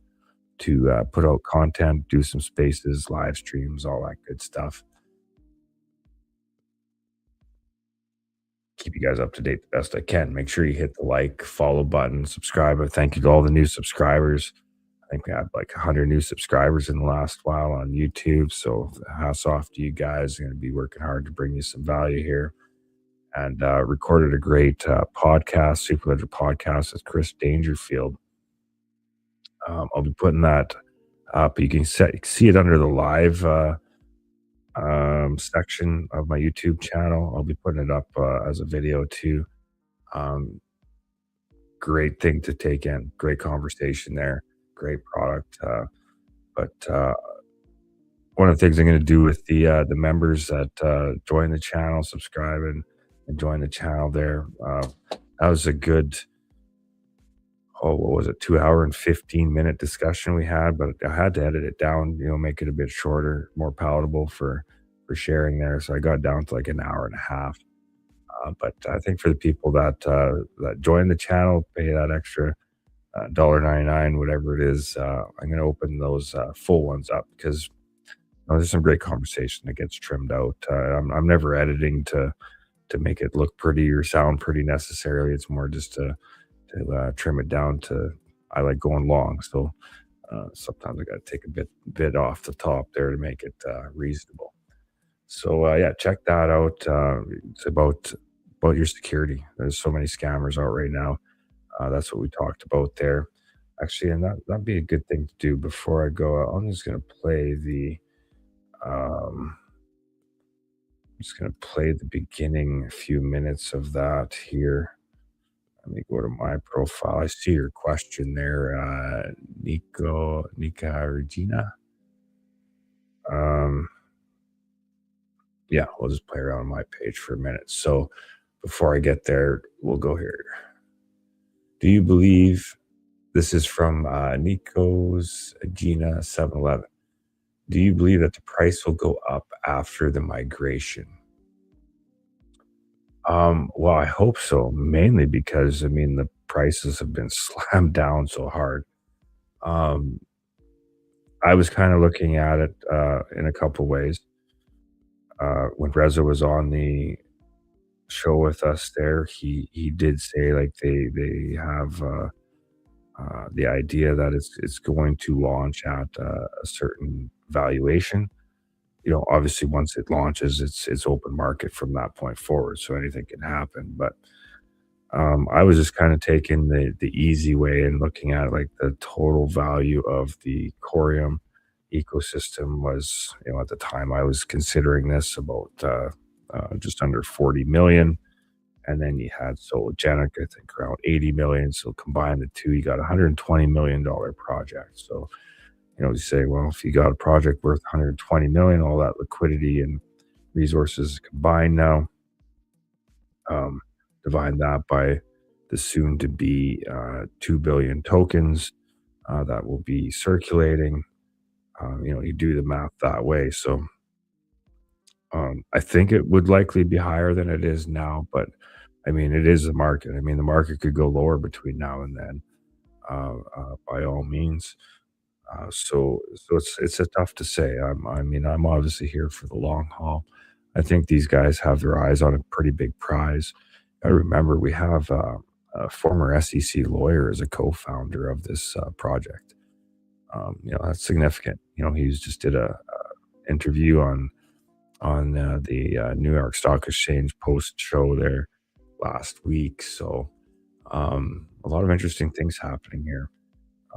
to put out content, do some spaces, live streams, all that good stuff. keep you guys up to date the best I can. Make sure you hit the like, follow button, subscribe. Thank you to all the new subscribers. I think we had like 100 new subscribers in the last while on YouTube. So hats off to you guys. I'm going to be working hard to bring you some value here. And recorded a great podcast, Superledger podcast with Chris Dangerfield. I'll be putting that up. You can see it under the live section of my YouTube channel. I'll be putting it up as a video too. Great thing to take in. Great conversation there. Great product. But one of the things I'm going to do with the members that join the channel, subscribe and join the channel there. That was a good, what was it, 2 hour and 15-minute discussion we had, but I had to edit it down, make it a bit shorter, more palatable for sharing there. So I got down to like an hour and a half. But I think for the people that join the channel, pay that extra $1.99, whatever it is, I'm going to open those full ones up because there's some great conversation that gets trimmed out. I'm never editing to make it look pretty or sound pretty necessarily. It's more just to trim it down to, I like going long. So sometimes I got to take a bit off the top there to make it reasonable. So yeah, check that out. It's about your security. There's so many scammers out right now. That's what we talked about there. Actually, and that'd be a good thing to do before I go out. I'm just going to play the beginning few minutes of that here. Let me go to my profile. I see your question there, Nika Regina. Yeah, we'll just play around on my page for a minute. So before I get there, we'll go here. Do you believe, this is from Nico's Gina 711. Do you believe that the price will go up after the migration? Well, I hope so, mainly because, the prices have been slammed down so hard. I was kind of looking at it in a couple ways. When Reza was on the show with us there, he did say like they have the idea that it's going to launch at a certain valuation. Obviously once it launches, it's open market from that point forward, so anything can happen. But I was just kind of taking the easy way and looking at like the total value of the Corium ecosystem was, at the time I was considering this about just under 40 million. And then you had Sologenic, I think around 80 million. So combine the two, you got $120 million project. So, you say, well, if you got a project worth 120 million, all that liquidity and resources combined now, divide that by the soon to be 2 billion tokens that will be circulating. You do the math that way. So I think it would likely be higher than it is now, but it is the market. The market could go lower between now and then, by all means. So it's tough to say. I'm obviously here for the long haul. I think these guys have their eyes on a pretty big prize. I remember we have a former SEC lawyer as a co-founder of this project. That's significant. He just did a interview on the New York Stock Exchange post show there last week. So a lot of interesting things happening here.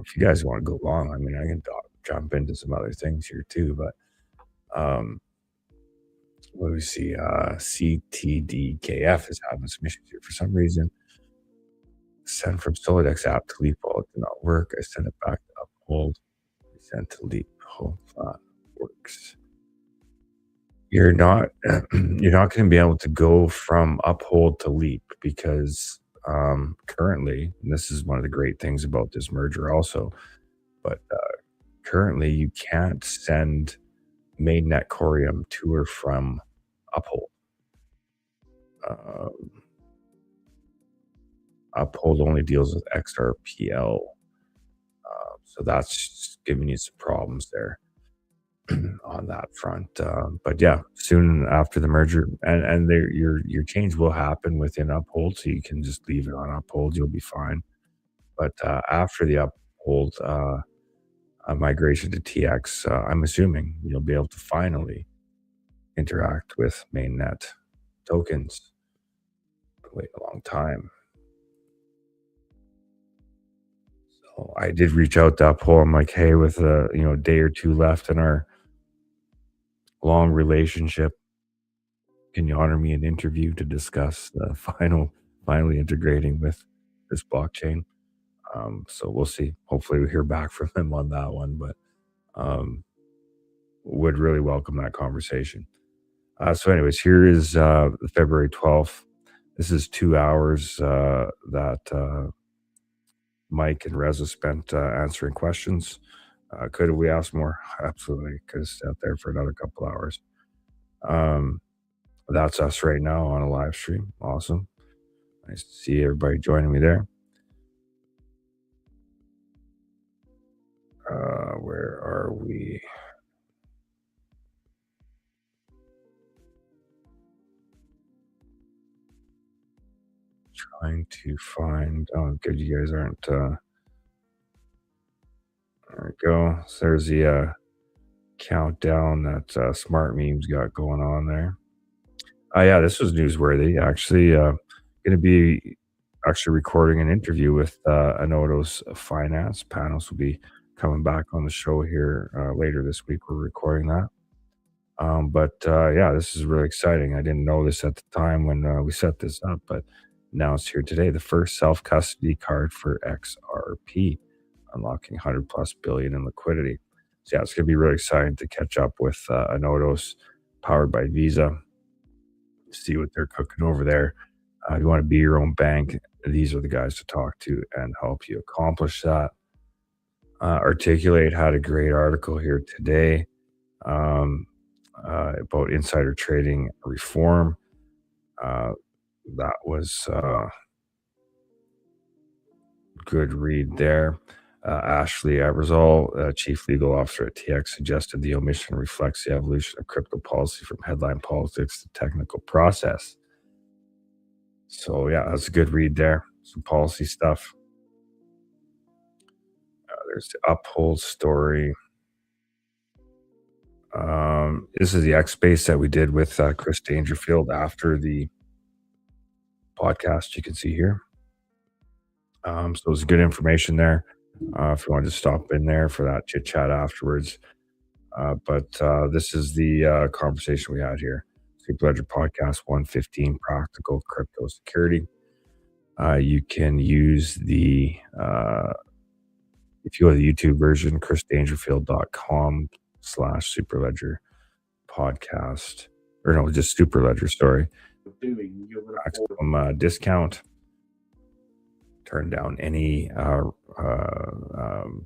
If you guys want to go long, I can jump into some other things here too. But what do we see? CTDKF is having some issues here for some reason. Send from Solidex app to Leap Wallet did not work. I sent it back to Uphold. Sent to Leap. Hope that works. You're not going to be able to go from Uphold to Leap because currently, and this is one of the great things about this merger also, but currently you can't send mainnet Corium to or from Uphold. Uphold only deals with XRPL. So that's giving you some problems there. on that front. But yeah, soon after the merger, and your change will happen within Uphold, so you can just leave it on Uphold. You'll be fine. But after the Uphold migration to TX, I'm assuming you'll be able to finally interact with mainnet tokens. Wait a long time. So I did reach out to Uphold. I'm like, hey, with a day or two left in our long relationship, can you honor me an interview to discuss finally integrating with this blockchain? So we'll see. Hopefully we hear back from him on that one, but would really welcome that conversation. So anyways, here is February 12th. This is 2 hours that Mike and Reza spent answering questions. Could we ask more? Absolutely. Could have sat there for another couple hours. That's us right now on a live stream. Awesome. Nice to see everybody joining me there. Where are we? Trying to find. Oh, good. You guys aren't. There we go. So there's the countdown that Smart Memes got going on there. Yeah, this was newsworthy. Actually, going to be recording an interview with Anoto's finance. Panos will be coming back on the show here later this week. We're recording that. But yeah, this is really exciting. I didn't know this at the time when we set this up, but now it's here today. The first self-custody card for XRP, unlocking 100+ billion in liquidity. So yeah, it's going to be really exciting to catch up with Anotos, powered by Visa, see what they're cooking over there. If you want to be your own bank, these are the guys to talk to and help you accomplish that. Articulate had a great article here today about insider trading reform. That was good read there. Ashley Aversall, Chief Legal Officer at TX, suggested the omission reflects the evolution of crypto policy from headline politics to technical process. So yeah, that's a good read there. Some policy stuff. There's the Uphold story. This is the X Space that we did with Chris Dangerfield after the podcast. You can see here. So it's good information there. If you want to stop in there for that chit chat afterwards. But this is the conversation we had here. Superledger Podcast 115, Practical Crypto Security. You can use the, if you have the YouTube version, chrisdangerfield.com/Superledger podcast. Or no, just Superledger, sorry. Maximum discount. Turn down any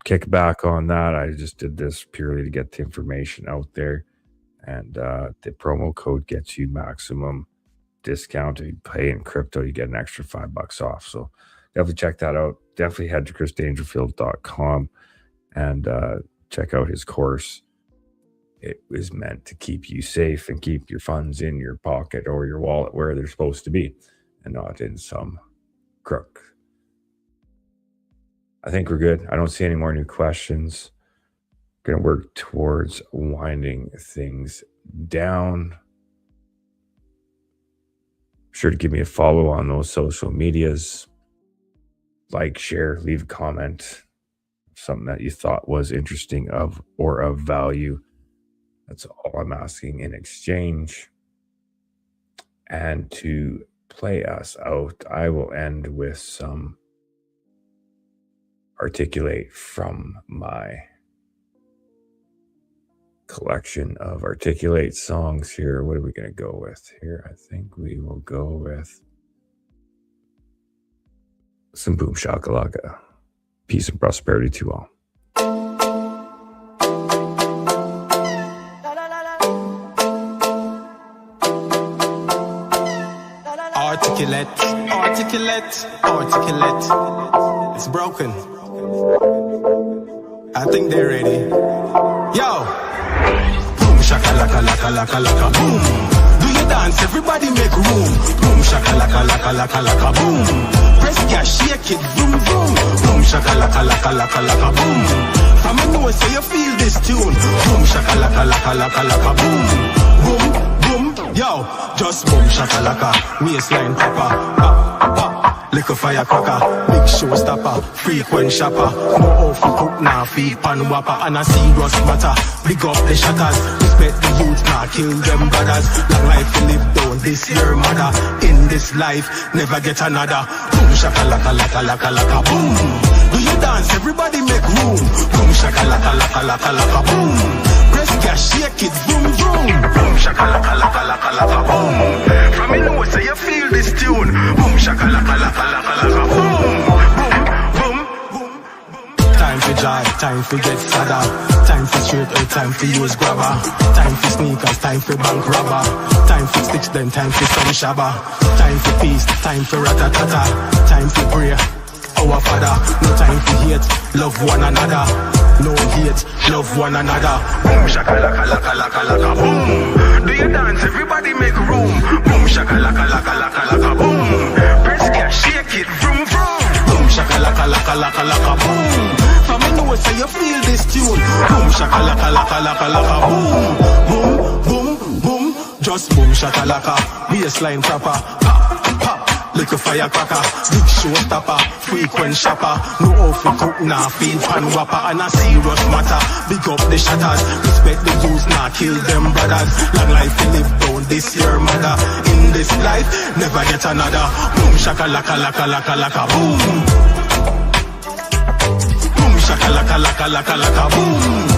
kickback on that. I just did this purely to get the information out there, and the promo code gets you maximum discount. If you pay in crypto, you get an extra $5 off. So definitely check that out. Definitely head to chrisdangerfield.com and check out his course. It was meant to keep you safe and keep your funds in your pocket or your wallet where they're supposed to be and not in some crook. I think we're good. I don't see any more new questions. Going to work towards winding things down. Be sure to give me a follow on those social medias. Like, share, leave a comment. Something that you thought was interesting or of value. That's all I'm asking in exchange. And to play us out, I will end with some Articulate from my collection of Articulate songs here. What are we going to go with here? I think we will go with some Boom Shakalaka. Peace and prosperity to all. Articulate. It's broken. I think they're ready. Yo! shaka laka laka laka boom. Do you dance? Everybody make room. Boom shaka laka laka laka laka boom. Press gas, shake it, boom boom. Boom shaka laka laka laka laka boom. From a nose so you feel this tune. Boom shaka laka laka laka laka boom. Boom boom. Yo, just boom shaka laka. Waistline proper. Pop pop. Little firecracker, big showstopper, frequent shopper. No off cook now, feed pan whopper, and a serious matter. Big up the shatters, respect the youth now, kill them brothers. Long life to live down, this year mother. In this life, never get another. Boom shaka laka laka laka laka boom. Do you dance? Everybody make room. Boom shaka laka laka laka laka boom. Press gas, shake it, boom boom. Boom shaka laka laka laka laka boom. From me know so you feel this tune. Boom shaka laka laka laka laka boom. Boom boom boom boom. Time for joy, time for get sadder. Time for straight or time for use grabber. Time for sneakers, time for bank robber. Time for sticks, then time for some shabba. Time for peace, time for ratatata. Time for prayer, our father. No time for hate, love one another. No hate, love one another. Boom shaka laka laka laka laka boom. Do you dance? Everybody make room. Boom shaka laka laka laka laka boom. Press gas, shake it, vroom vroom. Boom shaka laka laka laka laka boom. From me know so you feel this tune. Boom shaka laka laka laka laka boom. Boom boom boom. Just boom shaka laka. Baseline proper. Pop pop. Little firecracker, big showstopper, frequent shopper. No off cook now, feed pan whopper, and a serious matter. Big up the shatters, respect the youth now, kill them brothers. Long life to live down, this year mother. In this life, never get another. Boom shaka laka laka laka laka boom. Boom shaka laka laka laka laka boom.